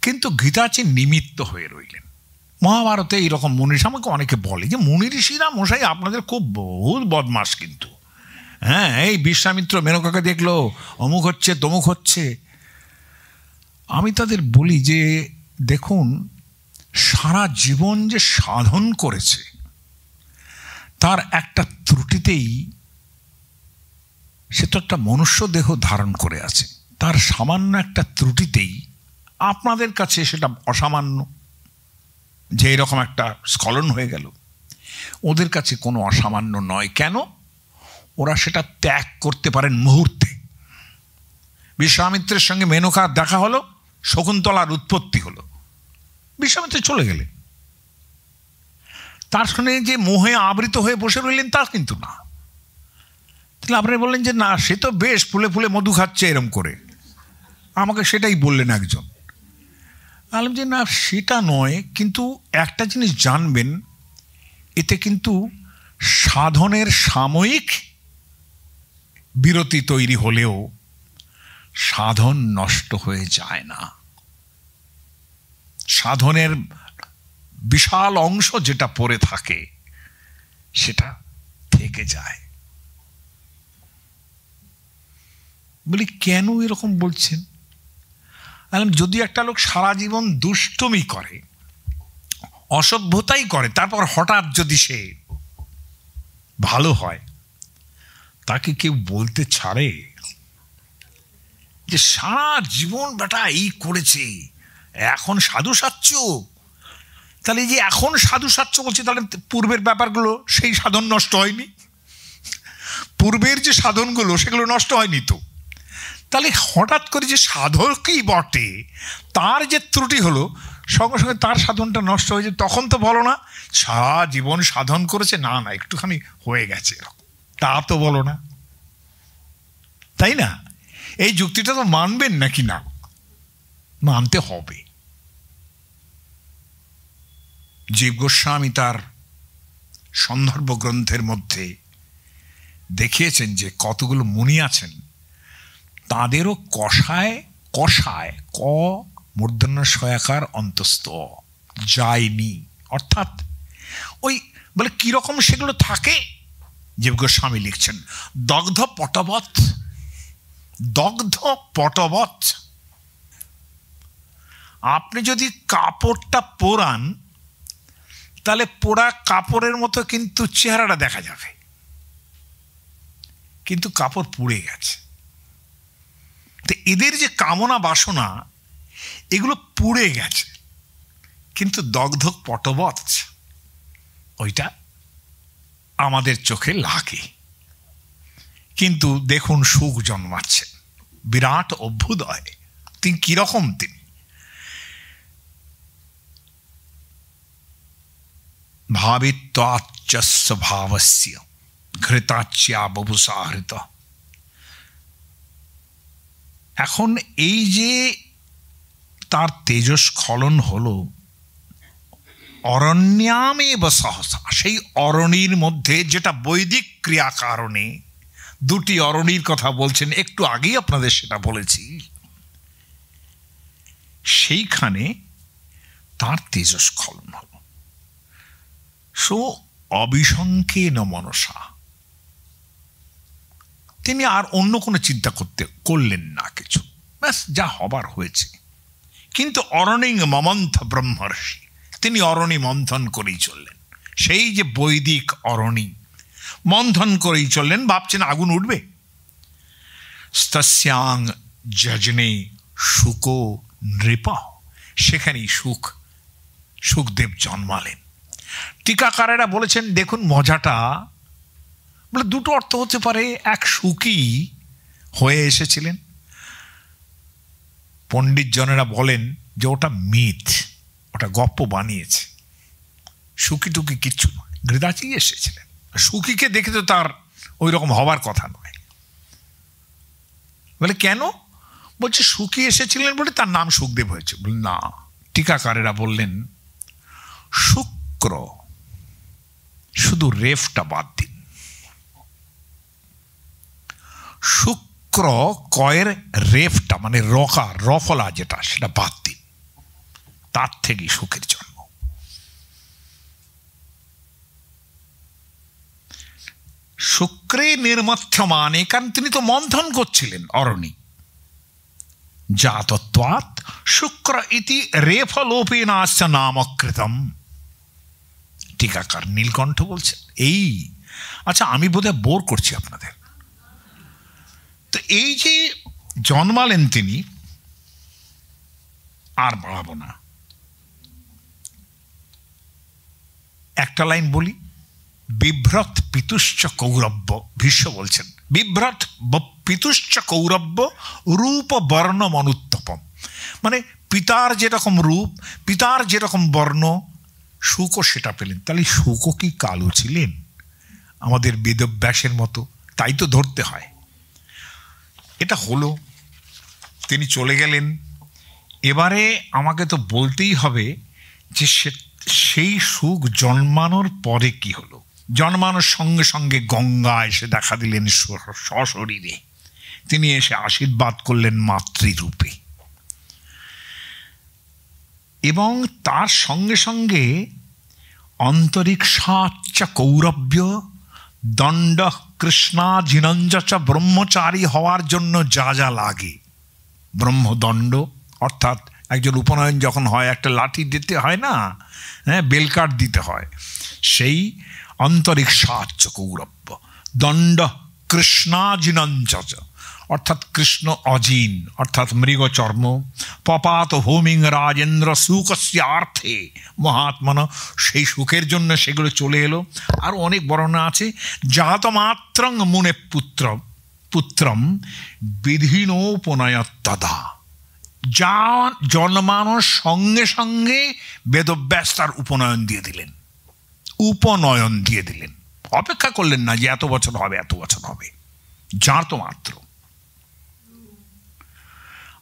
কিন্তু ঘৃতাচি নিমিত্ত হয়ে রইলেন। মহাভারতে এইরকম মনীষী, আমাকে অনেকে বলে যে মুনি ঋষিরা মশাই আপনাদের খুব বহুত বদমাস, কিন্তু হ্যাঁ, এই বিশ্বামিত্র মেনকাকে দেখলো, অমুক হচ্ছে তমুক হচ্ছে। আমি তাদের বলি যে দেখুন, সারা জীবন যে সাধন করেছে, তার একটা ত্রুটিতেই সে তো একটা মনুষ্য দেহ ধারণ করে আছে, তার সামান্য একটা ত্রুটিতেই আপনাদের কাছে সেটা অসামান্য। যে এরকম একটা স্খলন হয়ে গেল, ওদের কাছে কোনো অসামান্য নয়। কেন? ওরা সেটা ত্যাগ করতে পারেন মুহূর্তে। বিশ্বামিত্রের সঙ্গে মেনকার দেখা হলো, শকুন্তলার উৎপত্তি হলো, বিশ্বামিত্র চলে গেলে। তার সঙ্গে যে মোহে আবৃত হয়ে বসে রইলেন তা কিন্তু না। তাহলে আপনি বললেন যে না, সে তো বেশ ফুলে ফুলে মধু খাচ্ছে এরম করে, আমাকে সেটাই বললেন একজন। বললাম যে না, সেটা নয়, কিন্তু একটা জিনিস জানবেন, এতে কিন্তু সাধনের সাময়িক বিরতি তৈরি হলেও সাধন নষ্ট হয়ে যায় না। সাধনের বিশাল অংশ যেটা পড়ে থাকে সেটা থেকে যায়। বলি কেন এরকম বলছেন? যদি একটা লোক সারা জীবন দুষ্টুমি করে, অসভ্যতাই করে, তারপর হঠাৎ যদি সে ভালো হয়, তাকে কেউ বলতে ছাড়ে যে সারা জীবন বেটা এই করেছে, এখন সাধু সাচ্ছ, তাহলে যে এখন সাধু সাচ্ছ বলছে, তাহলে পূর্বের ব্যাপারগুলো সেই সাধন নষ্ট হয়নি? পূর্বের যে সাধনগুলো সেগুলো নষ্ট হয়নি তো? তাহলে হঠাৎ করে যে সাধকই বটে তার যে ত্রুটি হলো, সঙ্গে সঙ্গে তার সাধনটা নষ্ট হয়েছে, তখন তো বলো না সারা জীবন সাধন করেছে, না না একটুখানি হয়ে গেছে এরকম, তা তো বলো না, তাই না? এই যুক্তিটা তো মানবেন নাকি না? মানতে হবে। জীব গোস্বামী তার সন্দর্ভ গ্রন্থের মধ্যে দেখিয়েছেন যে কতগুলো মুনি আছেন, তাদেরও কষায় কষায় ক মূর্ধন্য সয়াকার অন্তস্থ যায়নি, অর্থাৎ ওই বলে কিরকম সেগুলো থাকে। জীব গোস্বামী লিখছেন দগ্ধ পটবৎ, দগ্ধ পটবৎ। আপনি যদি কাপড়টা পোড়ান তাহলে পোড়া কাপড়ের মতো কিন্তু চেহারাটা দেখা যাবে, কিন্তু কাপড় পুড়ে গেছে। তো এদের যে কামনা বাসনা এগুলো পুড়ে গেছে, কিন্তু দগ্ধ পটবৎ ওইটা আমাদের চোখে লাগে। কিন্তু দেখুন সুখ জন্মাচ্ছে, বিরাট অভ্যুদয়। তিনি কিরকম? তিনি ভাবিত্বাচ্চ স্বভাবস্য ঘৃতাচ্যা বভুসাহৃত। এখন এই যে তার তেজস্খলন হলো, অরণ্যামেব সহসা, সেই অরণ্যের মধ্যে, যেটা বৈদিক ক্রিয়া কারণে দুটি অরণ্যের কথা বলছেন, একটু আগেই আপনাদের সেটা বলেছি, সেইখানে তার তেজস্খলন হল। সো অবিসংকেন মনসা, তিনি আর অন্য কোনো চিন্তা করলেন না কিছু, ব্যাস যা হবার হয়েছে। কিন্তু অরণ্যং মমন্থ ব্রহ্মর্ষি, তিনি অরণি মন্থন করেই চললেন, সেই যে বৈদিক অরণি মন্থন করেই চললেন। ভাবছেন আগুন উঠবে। স্তস্যাং যজনে শুকো নৃপ, সেখানেই সুখদেব জন্মালেন। টিকাকারেরা বলেছেন দেখুন মজাটা, বলে দুটো অর্থ হতে পারে। এক, সুখী হয়ে এসেছিলেন। পণ্ডিত জনেরা বলেন যে ওটা মিথ, ওটা গপ্প বানিয়েছে, সুখী টুকি কিচ্ছু নয়, ঘৃতাচি এসেছিলেন। সুখীকে দেখে তো তার ওই রকম হবার কথা নয়। বলে কেন? বলছে সুখী এসেছিলেন বলে তার নাম সুখদেব হয়েছে। না, টিকাকারেরা বললেন শুক্র, শুধু রেফটা বাদ দিন। শুক্র কয়ের রেফটা মানে রফলা যেটা, সেটা বাদ দিন, তার থেকেই সুখের জন্ম। শুক্রে নির্মথ্যমানে, কারণ তিনি তো মন্থন করছিলেন অরণি। জাতত্বাৎ শুক্র ইতি রেফলোপেনাশ্চ নামকৃতম। টিকাকার নীলকণ্ঠ বলছেন এই। আচ্ছা, আমি বোধহয় বোর করছি আপনাদের। তো এই যে জন্মালেন তিনি, আর বাড়াবো না, একটা লাইন বলি। বিভ্রত পিতুশ্চ কৌরব্য, ভীষ্ম বলছেন বিভ্রত পিতুশ্চ কৌরব্য রূপ বর্ণ মনুত্তপম, মানে পিতার যেরকম রূপ, পিতার যেরকম বর্ণ, শুকও সেটা পেলেন। তাহলে শুকও কি কালো ছিলেন আমাদের বেদব্যাসের মতো? তাই তো ধরতে হয়। এটা হলো, তিনি চলে গেলেন। এবারে আমাকে তো বলতেই হবে যে সেই সুখ জন্মানোর পরে কি হলো। জন্মানোর সঙ্গে সঙ্গে গঙ্গা এসে দেখা দিলেন সশরীরে। তিনি এসে আশীর্বাদ করলেন মাতৃরূপে, এবং তার সঙ্গে সঙ্গে অন্তরিক্ষাচ্চ কৌরব্য দণ্ড কৃষ্ণাজিনঞ্জ ব্রহ্মচারী হওয়ার জন্য যা যা লাগে, ব্রহ্মদণ্ড অর্থাৎ একজন উপনয়ন যখন হয় একটা লাঠি দিতে হয় না, হ্যাঁ, বেলকাঠ দিতে হয়, সেই অন্তরিক্ষাচ্চ কৌরব্য দণ্ড কৃষ্ণাজিনঞ্জ অর্থাৎ কৃষ্ণ অজিন অর্থাৎ মৃগচর্ম, পপাত ভূমিং রাজেন্দ্র সুখস্যার্থে মহাত্মন, সেই সুখের জন্য সেগুলো চলে এলো। আর অনেক বর্ণনা আছে, জাতমাত্রং মুনে পুত্রম বিধিনোপনয়ত্তদা, যা জন্মানোর সঙ্গে সঙ্গে বেদব্যাস তার উপনয়ন দিয়ে দিলেন, উপনয়ন দিয়ে দিলেন, অপেক্ষা করলেন না যে এত বছর হবে এত বছর হবে, যার তো মাত্র।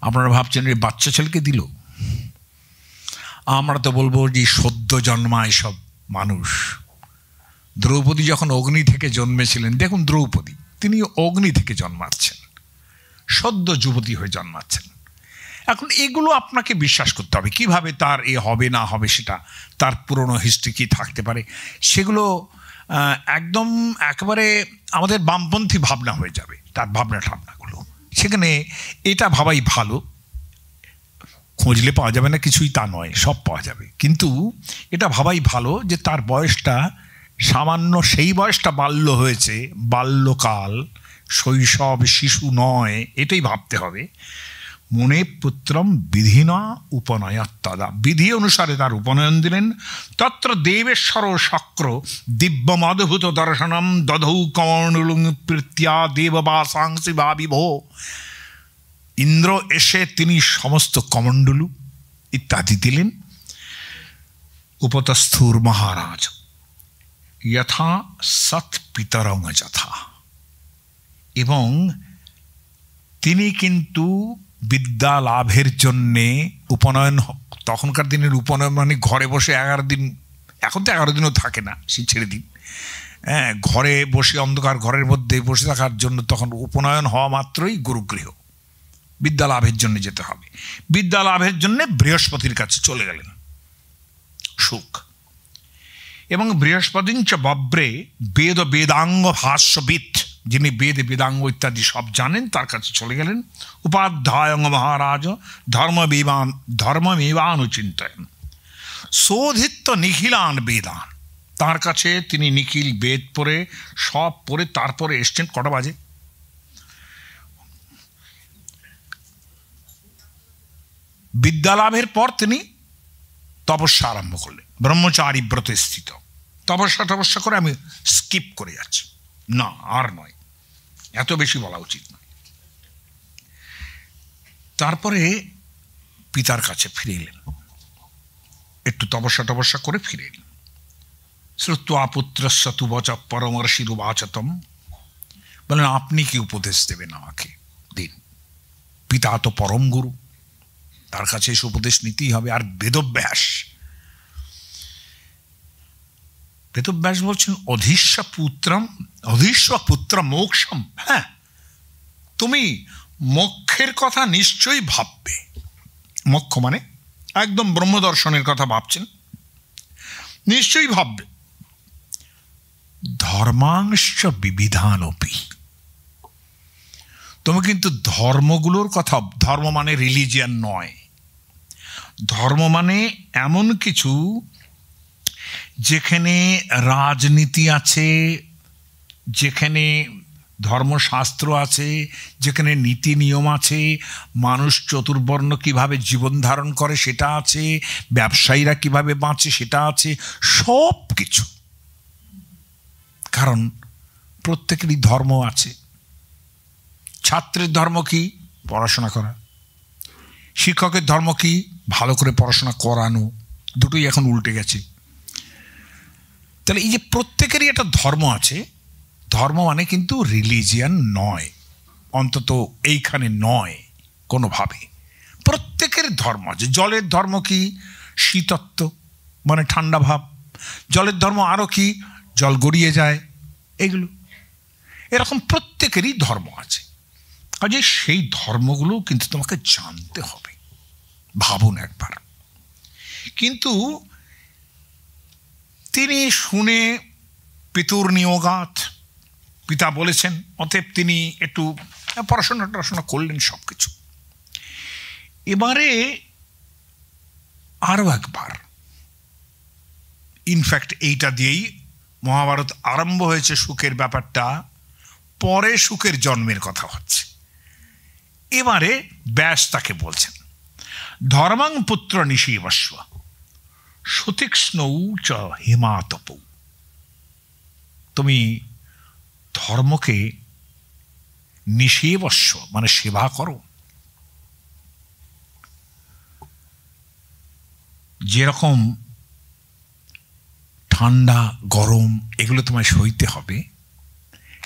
আপনারা ভাবছেন এই বাচ্চা ছেলেকে দিল? আমরা তো বলবো যে সদ্য জন্মা এসব মানুষ। দ্রৌপদী যখন অগ্নি থেকে জন্মেছিলেন, দেখুন দ্রৌপদী তিনি অগ্নি থেকে জন্মাচ্ছেন, সদ্য যুবতী হয়ে জন্মাচ্ছেন। এখন এগুলো আপনাকে বিশ্বাস করতে হবে। কিভাবে তার এ হবে না হবে সেটা, তার পুরনো হিস্ট্রি কী থাকতে পারে, সেগুলো একদম একেবারে আমাদের বামপন্থী ভাবনা হয়ে যাবে তার ভাবনা ঠাবনাগুলো। সেখানে এটা ভাবাই ভালো, খুঁজলে পাওয়া যাবে না কিছুই তা নয়, সব পাওয়া যাবে, কিন্তু এটা ভাবাই ভালো যে তার বয়সটা সামান্য, সেই বয়সটা বাল্য হয়েছে, বাল্যকাল, শৈশব, শিশু নয়, এটাই ভাবতে হবে। মুনে পুত্রম বিধিনা উপনয়ত্তদা, বিধি অনুসারে তার উপনয়ন দিলেন। তত্র দেবেশ্বর শক্র দিব্যমদ্ভুত দর্শনম দধৌ কমণ্ডলুং প্রীত্যা দেববাসাংসি ভাবিভো, ইন্দ্র এসে তিনি সমস্ত কমণ্ডলু ইত্যাদি দিলেন। উপতস্থুর মহারাজ যথা সৎ পিতরং যথা, এবং তিনি কিন্তু বিদ্যা লাভের জন্যে উপনয়ন, তখনকার দিনের উপনয়ন মানে ঘরে বসে 11 দিন, এখন তো 11 দিনও থাকে না, সে ছেড়ে দিন, হ্যাঁ, ঘরে বসে অন্ধকার ঘরের মধ্যে বসে থাকার জন্য তখন উপনয়ন হওয়া মাত্রই গুরুগৃহ, বিদ্যা লাভের জন্য যেতে হবে। বিদ্যা লাভের জন্যে বৃহস্পতির কাছে চলে গেলেন শুক, এবং বৃহস্পতিঞ্চ বব্রে বেদ বেদাঙ্গ ভাষ্যবিদ, যিনি বেদ বেদাঙ্গ ইত্যাদি সব জানেন, তার কাছে চলে গেলেন। উপাধ্যায়ং মহারাজ ধর্মমেবানুচিন্তয়ন শোধিত নিখিলান বেদান, তার কাছে তিনি নিখিল বেদ পড়ে সব পড়ে তারপরে এসছেন। কটা বাজে? বিদ্যালাভের পর তিনি তপস্যা আরম্ভ করলেন, ব্রহ্মচারী ব্রতে স্থিত। তপস্যা করে আমি স্কিপ করে যাচ্ছি, না আর নয়, এত বেশি বলা উচিত নয়। তারপরে পিতার কাছে ফিরে এলেন, একটু তপস্যা করে ফিরে এলেন। শ্রুত্বা পুত্রস্য তু বচ পরমর্ষিরুবাচতম, বলেন আপনি কি উপদেশ দেবেন আমাকে, দিন। পিতা তো পরম গুরু, তার কাছে এসে উপদেশ নিতেই হবে। আর বেদব্যাস বলছেন অধীশ্ব পুত্র মোক্ষম, হ্যাঁ তুমি মোক্ষের কথা নিশ্চয়ই ভাববে। মোক্ষ মানে একদম ব্রহ্মদর্শনের কথা ভাবছেন, নিশ্চয়ই ভাববে। ধর্মাংশ বিবিধানপি, তুমি কিন্তু ধর্মগুলোর কথা, ধর্ম মানে রিলিজিয়ান নয়, ধর্ম মানে এমন কিছু যেখানে রাজনীতি আছে, যেখানে ধর্মশাস্ত্র আছে, যেখানে নীতি নিয়ম আছে, মানুষ চতুর্বর্ণ কিভাবে জীবন ধারণ করে সেটা আছে, ব্যবসায়ীরা কিভাবে বাঁচে সেটা আছে, সব কিছু। কারণ প্রত্যেকেরই ধর্ম আছে। ছাত্রের ধর্ম কি? পড়াশোনা করা। শিক্ষকের ধর্ম কি? ভালো করে পড়াশোনা করানো। দুটোই এখন উল্টে গেছে। তাহলে এই যে প্রত্যেকেরই একটা ধর্ম আছে, ধর্ম মানে কিন্তু রিলিজিয়ান নয়, অন্তত এইখানে নয় কোনোভাবে। প্রত্যেকের ধর্ম আছে। জলের ধর্ম কি? শীতত্ব, মানে ঠান্ডা ভাব। জলের ধর্ম আরও কি? জল গড়িয়ে যায়, এগুলো। এরকম প্রত্যেকেরই ধর্ম আছে। কাজে সেই ধর্মগুলো কিন্তু তোমাকে জানতে হবে। ভাবুন একবার। কিন্তু তিনি শুনে পিতুর নিয়োগাত, পিতা বলেছেন, অতএব তিনি একটু পড়াশোনা করলেন সব কিছু। এবারে আরও একবার, ইনফ্যাক্ট এইটা দিয়েই মহাভারত আরম্ভ হয়েছে। সুখের ব্যাপারটা পরে সুখের জন্মের কথা হচ্ছে। এবারে ব্যাস তাকে বলছেন, ধর্মাং পুত্র নিশীবস্ব সুতীক্ষ্ণৌ চ হিমাতপৌ। তুমি ধর্মকে নিষেবস্ব মানে সেবা করো। যেরকম ঠান্ডা গরম এগুলো তোমায় সইতে হবে,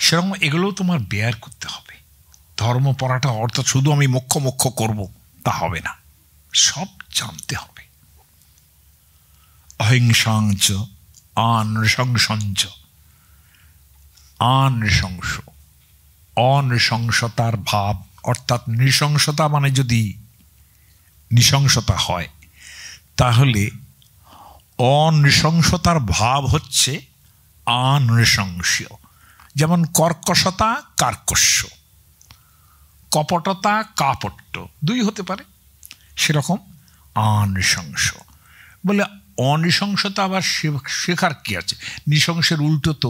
সেরকম এগুলো তোমার বেয়ার করতে হবে। ধর্ম পড়াটা অর্থাৎ শুধু আমি মোক্ষ করব তা হবে না, সব জানতে হবে। অহিংসাঞ্চ অনৃশংসঞ্চ, অনৃশংসতার ভাব, অর্থাৎ নৃশংসতা মানে যদি নৃশংসতা হয় তাহলে অনৃশংসতার ভাব হচ্ছে অনৃশংস। যেমন কর্কশতা কার্কশ্য, কপটতা কাপট্য, দুই হতে পারে, সেরকম অনৃশংস বলে। অনৃশংসতা আবার শেখার কি আছে? নৃশংসের উল্টো তো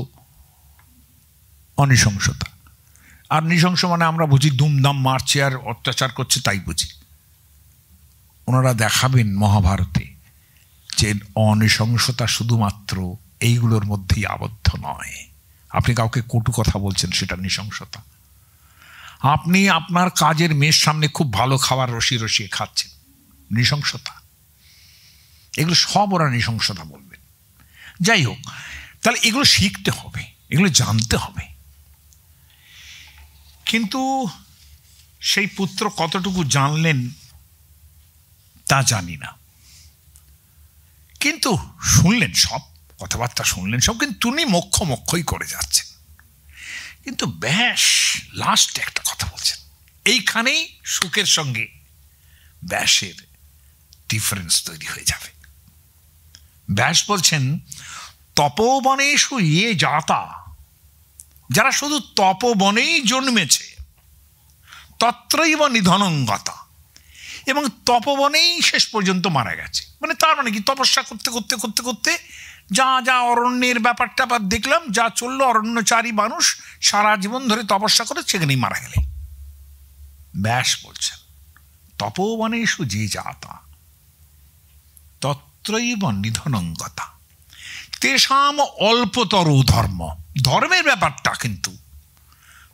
অনৃশংসতা। আর নৃশংস মানে আমরা বুঝি দুমদাম মারছে আর অত্যাচার করছে, তাই বুঝি। ওনারা দেখাবেন মহাভারতে যে অনৃশংসতা শুধুমাত্র এইগুলোর মধ্যেই আবদ্ধ নয়। আপনি কাউকে কটু কথা বলছেন, সেটা নৃশংসতা। আপনি আপনার কাজের মেয়ের সামনে খুব ভালো খাবার রসিয়ে খাচ্ছেন, নৃশংসতা। এগুলো সব ওরা নৃশংসতা বলবেন। যাই হোক, তাহলে এগুলো শিখতে হবে, এগুলো জানতে হবে। কিন্তু সেই পুত্র কতটুকু জানলেন তা জানি না, কিন্তু শুনলেন, সব কথাবার্তা শুনলেন সব, কিন্তু উনি মোক্ষই করে যাচ্ছেন। কিন্তু ব্যাস লাস্টে একটা কথা বলছেন, এইখানেই সুখের সঙ্গে ব্যাসের ডিফারেন্স তৈরি হয়ে যাবে। ব্যাস বলছেন, তপবনেষু ইয়ে জাতা, যারা শুধু তপবনেই জন্মেছে, তত্রৈব নিধনঙ্গতা, এবং তপবনেই শেষ পর্যন্ত মারা গেছে। মানে তার মানে কি, তপস্যা করতে করতে করতে করতে যা অরণ্যের ব্যাপারটা আবার দেখলাম, যা চললো, অরণ্যচারী মানুষ সারা জীবন ধরে তপস্যা করে সেখানেই মারা গেলেন। ব্যাস বলছেন, তপবনেষু যে জাতা তত্রৈব নিধনঙ্গতা তেষাম অল্পতর ধর্ম। ধর্মের ব্যাপারটা কিন্তু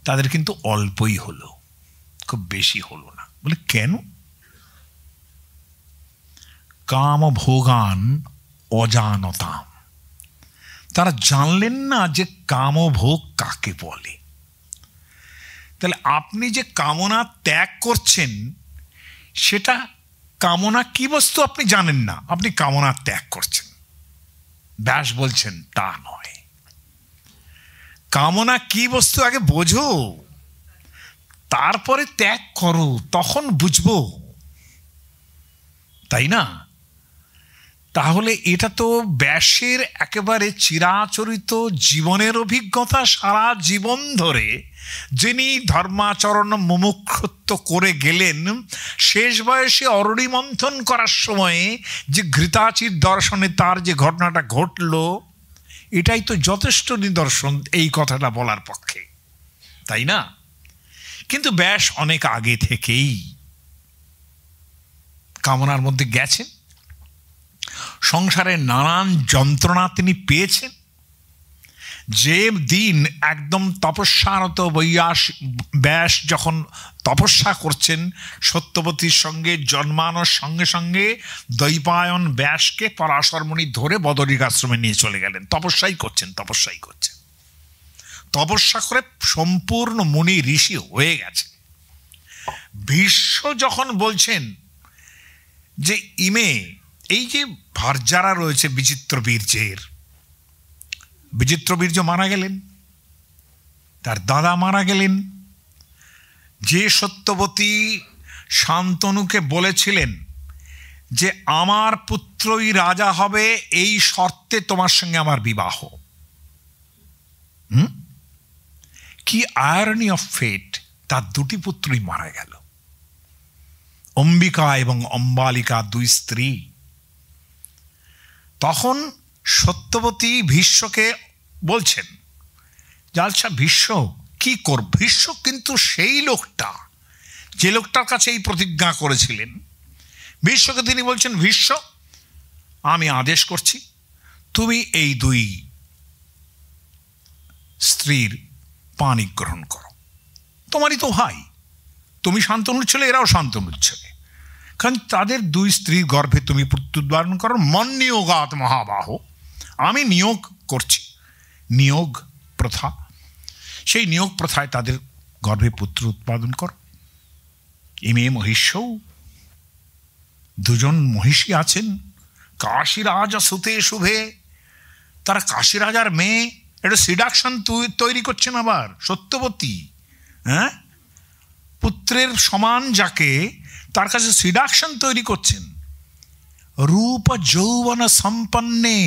তাদের কিন্তু অল্পই হলো, খুব বেশি হলো না। বলে কেন? কামভোগান অজানতাম, তারা জানলেন না যে কামভোগ কাকে বলে। তাহলে আপনি যে কামনা ত্যাগ করছেন, সেটা কামনা কি বস্তু আপনি জানেন না, আপনি কামনা ত্যাগ করছেন। ব্যাস বলছেন তা নয়, কামনা কি বস্তু আগে বোঝো, তারপরে ত্যাগ করো, তখন বুঝবো, তাই না? তাহলে এটা তো ব্যাসের একেবারে চিরাচরিত জীবনের অভিজ্ঞতা। সারা জীবন ধরে যিনি ধর্মাচরণ মুমুক্ষুত্ব করে গেলেন, শেষ বয়সে অরণি মন্থন করার সময়ে যে ঘৃতাচির দর্শনে তার যে ঘটনাটা ঘটল, এটাই তো যথেষ্ট নিদর্শন এই কথাটা বলার পক্ষে, তাই না? কিন্তু ব্যাস অনেক আগে থেকেই কামনার মধ্যে গেছেন, সংসারের নানান যন্ত্রণা তিনি পেয়েছেন। যে দিন একদম তপস্যারত ব্যাস যখন তপস্যা করছেন, সত্যবতীর সঙ্গে জন্মানোর সঙ্গে সঙ্গে দ্বৈপায়ন ব্যাসকে পরাশর মুনি ধরে বদরিক আশ্রমে নিয়ে চলে গেলেন। তপস্যাই করছেন। তপস্যা করে সম্পূর্ণ মুনি ঋষি হয়ে গেছে। ভীষ্ম যখন বলছেন যে ইমে, এই যে ভার্যারা রয়েছে বিচিত্রবীর্য মারা গেলেন, তার দাদা মারা গেলেন। যে সত্যবতী শান্তনুকে বলেছিলেন যে আমার পুত্রই রাজা হবে, এই শর্তে তোমার সঙ্গে আমার বিবাহ, কি আয়রনি অফ ফেট, তার দুটি পুত্রই মারা গেল। অম্বিকা এবং অম্বালিকা দুই স্ত্রী। তখন সত্যবতী ভীষ্মকে বলছেন যে আচ্ছা ভীষ্ম কি কর। ভীষ্ম কিন্তু সেই লোকটা যে লোকটার কাছে এই প্রতিজ্ঞা করেছিলেন, ভীষ্মকে তিনি বলছেন, ভীষ্ম, আমি আদেশ করছি তুমি এই দুই স্ত্রীর পানি গ্রহণ করো। তোমারই তো ভাই, তুমি শান্তনুর ছেলে, এরাও শান্তনুর ছেলে, কারণ তাদের দুই স্ত্রীর গর্ভে তুমি পুত্র উৎপাদন করো। মন্নিয়োগাৎ মহাবাহ, আমি নিয়োগ করছি, নিয়োগ প্রথা, সেই নিয়োগ প্রথায় তাদের গর্ভে পুত্র উৎপাদন করো। ইমে মহিষ্যৌ, দুজন মহিষী আছেন, কাশীরাজ সুতে শুভে, তারা কাশীরাজার মেয়ে। এটা সিডাকশন তৈরি করছেন আবার সত্যবতী, হ্যাঁ, পুত্রের সমান যাকে, তার কাছে সিডাকশন তৈরি করছেন। রূপ যৌবন সম্পন্নে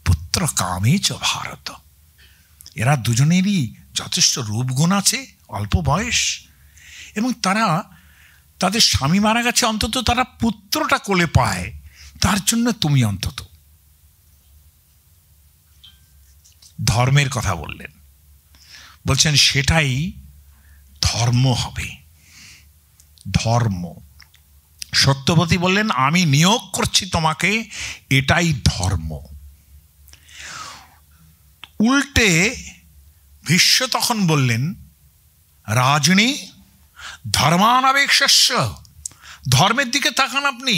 পুত্র কামে চ ভারত, এরা দুজনেরই যথেষ্ট রূপগুণ আছে, অল্প বয়স, এবং তারা, তাদের স্বামী মারা গেছে, অন্তত তারা পুত্রটা কোলে পায়, তার জন্য তুমি অন্তত। ধর্মের কথা বললেন, বলছেন সেটাই ধর্ম হবে, ধর্ম। সত্যবতী বললেন, আমি নিয়োগ করছি তোমাকে, এটাই ধর্ম। উল্টে ভীষ্ম তখন বললেন, রাজনী ধর্মানবেক্ষস্য, ধর্মের দিকে তাকান আপনি।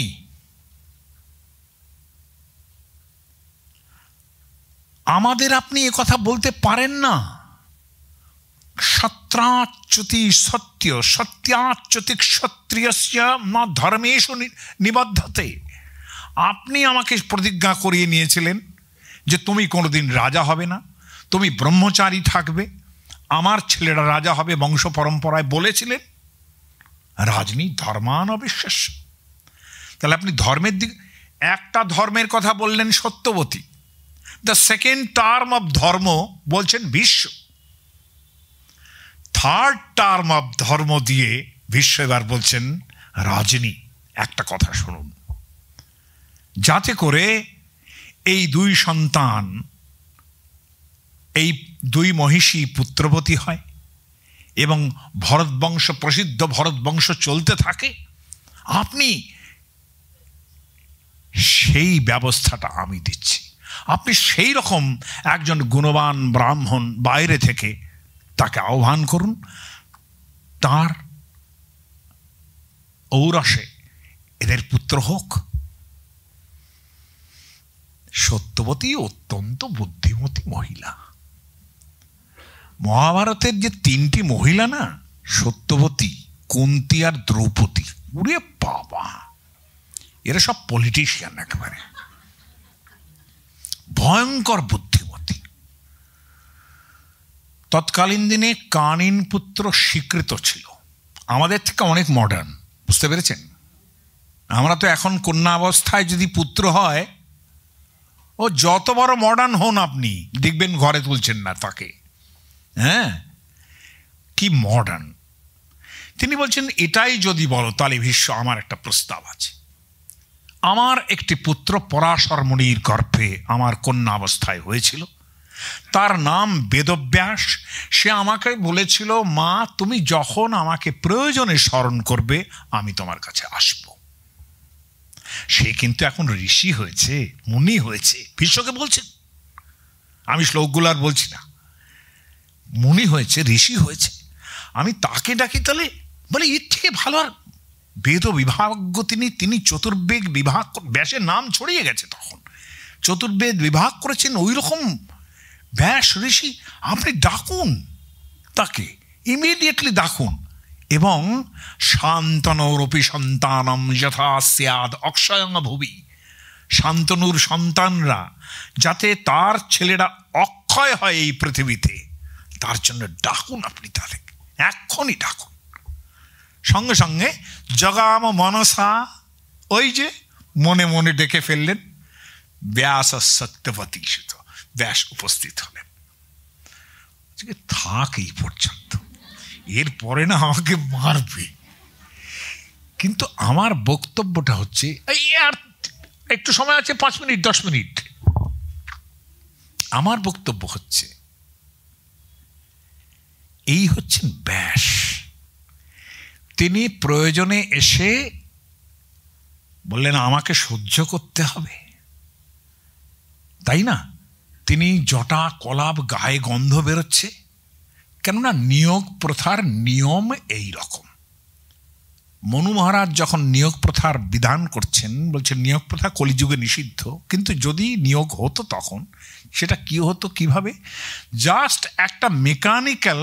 আমাদের আপনি এ কথা বলতে পারেন না। সত্রাচ্যুতি সত্য, সত্যাচ্যুতি ক্ষত্রিয়স্য না ধর্মেষু নিবদ্ধতে। আপনি আমাকে প্রতিজ্ঞা করিয়ে নিয়েছিলেন যে তুমি কোনোদিন রাজা হবে না, তুমি ব্রহ্মচারী থাকবে, আমার ছেলেরা রাজা হবে বংশ পরম্পরায় বলেছিলেন। রাজনী ধর্মানবিশ্বাস্য, তাহলে আপনি ধর্মের দিক, একটা ধর্মের কথা বললেন Satyavati, the second term of dharma বলছেন ভীষ্ম, থার্ড টার্ম অফ ধর্ম দিয়ে ভীষ্ম এবার বলছেন রাজনী। একটা কথা শুনুন, যাতে করে এই দুই সন্তান, এই দুই মহিষী পুত্রবতী হয় এবং ভরতবংশ, প্রসিদ্ধ ভরতবংশ চলতে থাকে, আপনি সেই ব্যবস্থাটা আমি দিচ্ছি। আপনি সেই রকম একজন গুণবান ব্রাহ্মণ বাইরে থেকে তাকে আহ্বান করুন, তার ঔরসে এদের পুত্র হোক। সত্যবতী অত্যন্ত বুদ্ধিমতী মহিলা। মহাভারতের যে তিনটি মহিলা না, সত্যবতী, কুন্তী আর দ্রৌপদী, উড়ে বাবা, এরা সব পলিটিশিয়ান, একেবারে ভয়ঙ্কর বুদ্ধিমতী। তৎকালীন দিনে কানিন পুত্র স্বীকৃত ছিল, আমাদের থেকে অনেক মডার্ন, বুঝতে পেরেছেন? আমরা তো এখন কন্যা অবস্থায় যদি পুত্র হয়, ও যত বড় মডার্ন হন আপনি, দেখবেন ঘরে তুলছেন না তাকে। হ্যাঁ, কি মডার্ন। তিনি বলছেন, এটাই যদি বলো তাহলে ভীষ্ম, আমার একটা প্রস্তাব আছে। আমার একটি পুত্র পরাশর মুনির গর্ভে আমার কন্যা অবস্থায় হয়েছিল, তার নাম বেদব্যাস। সে আমাকে বলেছিল, মা তুমি যখন আমাকে প্রয়োজনে স্মরণ করবে আমি তোমার কাছে আসব। সে কিন্তু এখন ঋষি হয়েছে, মুনি হয়েছে, ভীষ্মকে বলছেন, আমি শ্লোকগুলো আর বলছি না, মুনি হয়েছে, ঋষি হয়েছে, আমি তাকে ডাকি। তাহলে বলে এর থেকে ভালো আর বেদ বিভাজ্ঞ তিনি চতুর্বেদ বিভাগ, ব্যাসের নাম ছড়িয়ে গেছে তখন, চতুর্বেদ বিভাগ করেছেন, ওই রকম ব্যাস ঋষি, আপনি ডাকুন তাকে, ইমিডিয়েটলি ডাকুন। এবং শান্তনৌরপি সন্তানম যথা স্যাদ অক্ষয়ং ভুবি, শান্তনুর সন্তানরা যাতে তার ছেলেরা অক্ষয় হয় এই পৃথিবীতে, তার জন্য ডাকুন আপনি তাদের, এক্ষুনি ডাকুন। সঙ্গে সঙ্গে জগাম মনসা, ওই যে মনে মনে ডেকে ফেললেন, ব্যাস সত্যবতী সুত, ব্যাস উপস্থিত হলেন। থাক এই পর্যন্ত, এরপরে না আমাকে মারবে। কিন্তু আমার বক্তব্যটা হচ্ছে, এই আর একটু সময় আছে, 5 মিনিট 10 মিনিট। আমার বক্তব্য হচ্ছে, এই হচ্ছেন ব্যাস, তিনি প্রয়োজনে এসে বললেন আমাকে সহ্য করতে হবে, তাই না? তিনি জটা কলাপ, গায়ে গন্ধ বেরোচ্ছে, কেননা নিয়োগ প্রথার নিয়ম এই রকম। মনু মহারাজ যখন নিয়োগ প্রথার বিধান করছেন, বলছেন নিয়োগ প্রথা কলিযুগে নিষিদ্ধ, কিন্তু যদি নিয়োগ হতো তখন সেটা কি হতো, কিভাবে? জাস্ট একটা মেকানিক্যাল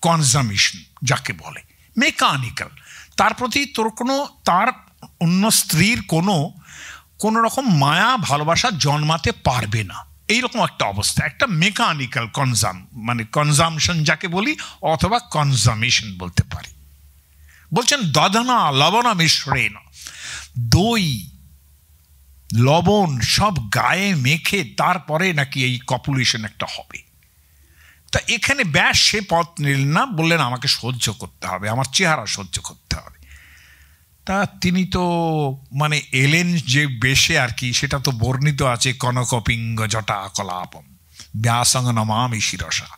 কনজামিশন যাকে বলে, মেকানিক্যাল। তার প্রতি তোর তার অন্য স্ত্রীর কোনো রকম মায়া ভালোবাসা জন্মাতে পারবে না, এইরকম একটা অবস্থা, একটা মেকানিক্যাল কনজামশন যাকে বলি, অথবা কনজামিশন বলতে পারি। বলছেন দধনা লবণ মিশ্রেণ, দই লবণ সব গায়ে মেখে তারপরে নাকি এই কপুলেশন একটা হবে। তা এখানে ব্যাস সে পথ নিলেন না, বললেন আমাকে সহ্য করতে হবে, আমার চেহারা সহ্য করতে হবে। তা তিনি তো এলেন যে বেশে আর কি, সেটা তো বর্ণিত আছে, কনকপিঙ্গ জটা কলাপম ব্যাসং নমামি শিরসা,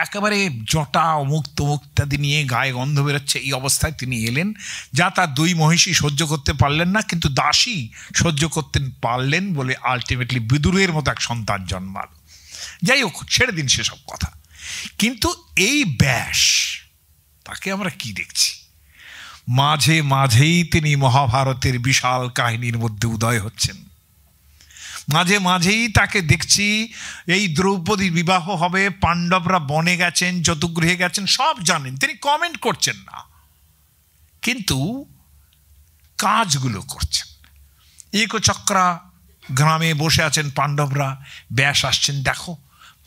একেবারে জটা অমুক তমুক ইত্যাদি নিয়ে গায়ে গন্ধ বেরোচ্ছে, এই অবস্থায় তিনি এলেন। যা তার দুই মহিষী সহ্য করতে পারলেন না, কিন্তু দাসী সহ্য করতে পারলেন বলে আলটিমেটলি বিদুরের মতো এক সন্তান জন্মাল। যাই হোক, ছেড়ে দিন সেসব কথা। কিন্তু এই ব্যাস, তাকে আমরা কি দেখছি? মাঝে মাঝেই তিনি মহাভারতের বিশাল কাহিনীর মধ্যে উদয় হচ্ছেন, মাঝে মাঝেই তাকে দেখছি। এই দ্রৌপদী বিবাহ হবে, পাণ্ডবরা বনে গেছেন, চতুর্গৃহে গেছেন, সব জানেন, তিনি কমেন্ট করছেন না, কিন্তু কাজগুলো করছেন। একচক্রা গ্রামে বসে আছেন পাণ্ডবরা, ব্যাস আসছেন, দেখো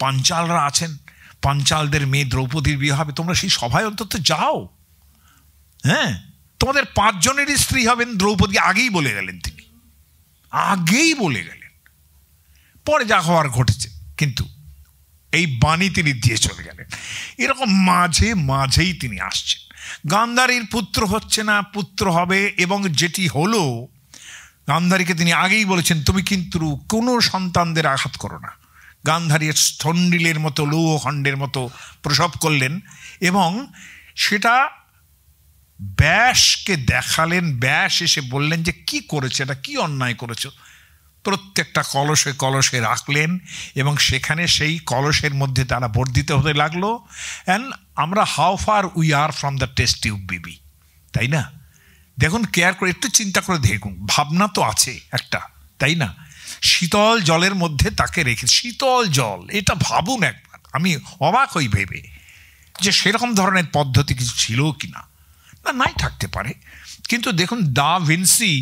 পাঞ্চালরা আছেন, পাঞ্চালদের মেয়ে দ্রৌপদীর বিয়ে হবে, তোমরা সেই সভায় অন্তত যাও, হ্যাঁ তোমাদের 5 জনেরই স্ত্রী হবেন দ্রৌপদী, আগেই বলে গেলেন, তিনি আগেই বলে গেলেন। পরে যা হওয়ার ঘটেছে, কিন্তু এই বাণী তিনি দিয়ে চলে গেলেন। এরকম মাঝে মাঝেই তিনি আসছেন। গান্ধারীর পুত্র হচ্ছে না, পুত্র হবে, এবং যেটি হলো, গান্ধারীকে তিনি আগেই বলেছেন তুমি কিন্তু কোনো সন্তানদের আঘাত করো না। গান্ধারী স্থণ্ডিলের মতো, লৌহখণ্ডের মতো প্রসব করলেন, এবং সেটা ব্যাসকে দেখালেন। ব্যাস এসে বললেন যে কি করেছে, এটা কি অন্যায় করেছ। প্রত্যেকটা কলসে কলসে রাখলেন, এবং সেখানে সেই কলসের মধ্যে তারা বর্ধিত হতে লাগলো। অ্যান্ড আমরা how far we are from the test tube baby, তাই না? দেখুন, কেয়ার করে একটু চিন্তা করে দেখুন, ভাবনা তো আছে একটা, তাই না? শীতল জলের মধ্যে তাকে রেখে, শীতল জল, এটা ভাবুন একবার, আমি অবাক হই ভেবে যে সেরকম ধরনের পদ্ধতি কিছু ছিল কিনা। না, নাই থাকতে পারে, কিন্তু দেখুন দা ভিনসি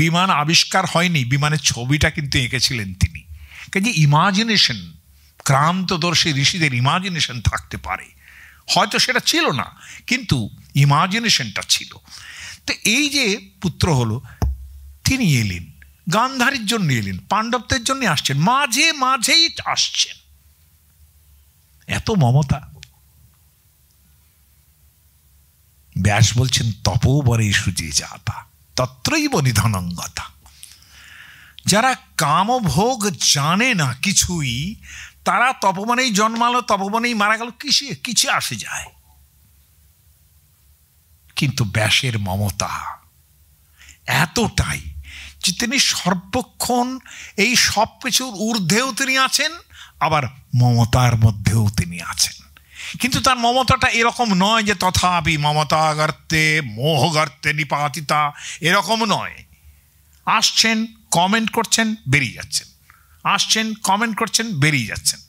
বিমান আবিষ্কার হয়নি, বিমানের ছবিটা কিন্তু এঁকেছিলেন তিনি। কাজে ইমাজিনেশন, ক্রান্তদর্শী ঋষিদের ইমাজিনেশন থাকতে পারে, হয়তো সেটা ছিল না, কিন্তু ইমাজিনেশনটা ছিল। তো এই যে পুত্র হলো, তিনি এলেন, গান্ধারীর জন্য এলেন, পাণ্ডবদের জন্য আসছেন, মাঝে মাঝেই আসছেন। এত মমতা। ব্যাস বলছেন তপোবরে সুজে যাতা তত্রৈব নিধনঙ্গতা। যারা কামভোগ জানে না কিছুই, তারা তপবনেই জন্মালো, তপবনেই মারা গেল, কিছু আসে যায়। কিন্তু ব্যাসের মমতা এতটাই যে তিনি সর্বক্ষণ এই সব কিছুর ঊর্ধ্বেও তিনি আছেন, আবার মমতার মধ্যেও তিনি আছেন। কিন্তু তার মমতাটা এরকম নয় যে তথাপি মমতা গর্তে মোহ গর্তে নিপাতিতা, এরকম নয়। আসছেন, কমেন্ট করছেন, বেরিয়ে যাচ্ছেন, আসছেন, কমেন্ট করছেন, বেরিয়ে যাচ্ছেন,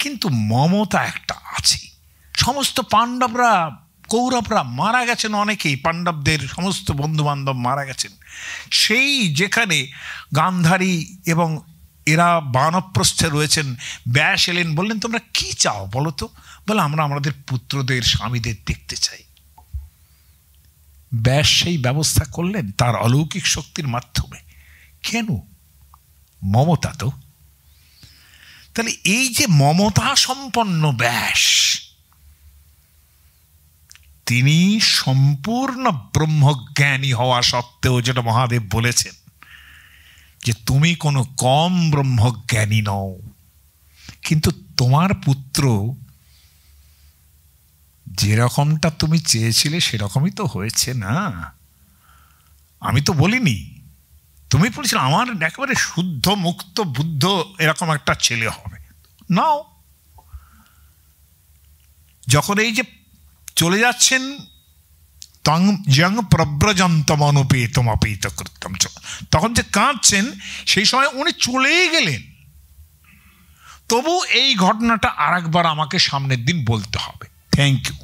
কিন্তু মমতা একটা আছে। সমস্ত পাণ্ডবরা, কৌরবরা মারা গেছেন, অনেকেই পাণ্ডবদের সমস্ত বন্ধুবান্ধব মারা গেছেন। সেই যেখানে গান্ধারী এবং এরা বানপ্রস্থে রয়েছেন, ব্যাস এলেন, বললেন তোমরা কি চাও বলো তো? বলে আমরা আমাদের পুত্রদের, স্বামীদের দেখতে চাই। ব্যাস সেই ব্যবস্থা করলেন তার অলৌকিক শক্তির মাধ্যমে। কেন? মমতা তো। তাহলে এই যে মমতা সম্পন্ন ব্যাস, তিনি সম্পূর্ণ ব্রহ্মজ্ঞানী হওয়া সত্ত্বেও, যেটা মহাদেব বলেছেন যে তুমি কোনো কম ব্রহ্মজ্ঞানী নও, কিন্তু তোমার পুত্র যেরকমটা তুমি চেয়েছিলে সেরকমই তো হয়েছে না, আমি তো বলিনি। তুমি বলেছিলে আমার একেবারে শুদ্ধ মুক্ত বুদ্ধ এরকম একটা ছেলে হবে। নাও, যখন এই যে চলে যাচ্ছেন তং জং প্রব্রজন্তম অনুপেতম অপেত কৃত্যম, তখন যে কাঁদছেন সেই সময় উনি চলেই গেলেন। তবু এই ঘটনাটা আরেকবার আমাকে সামনের দিন বলতে হবে। Thank you.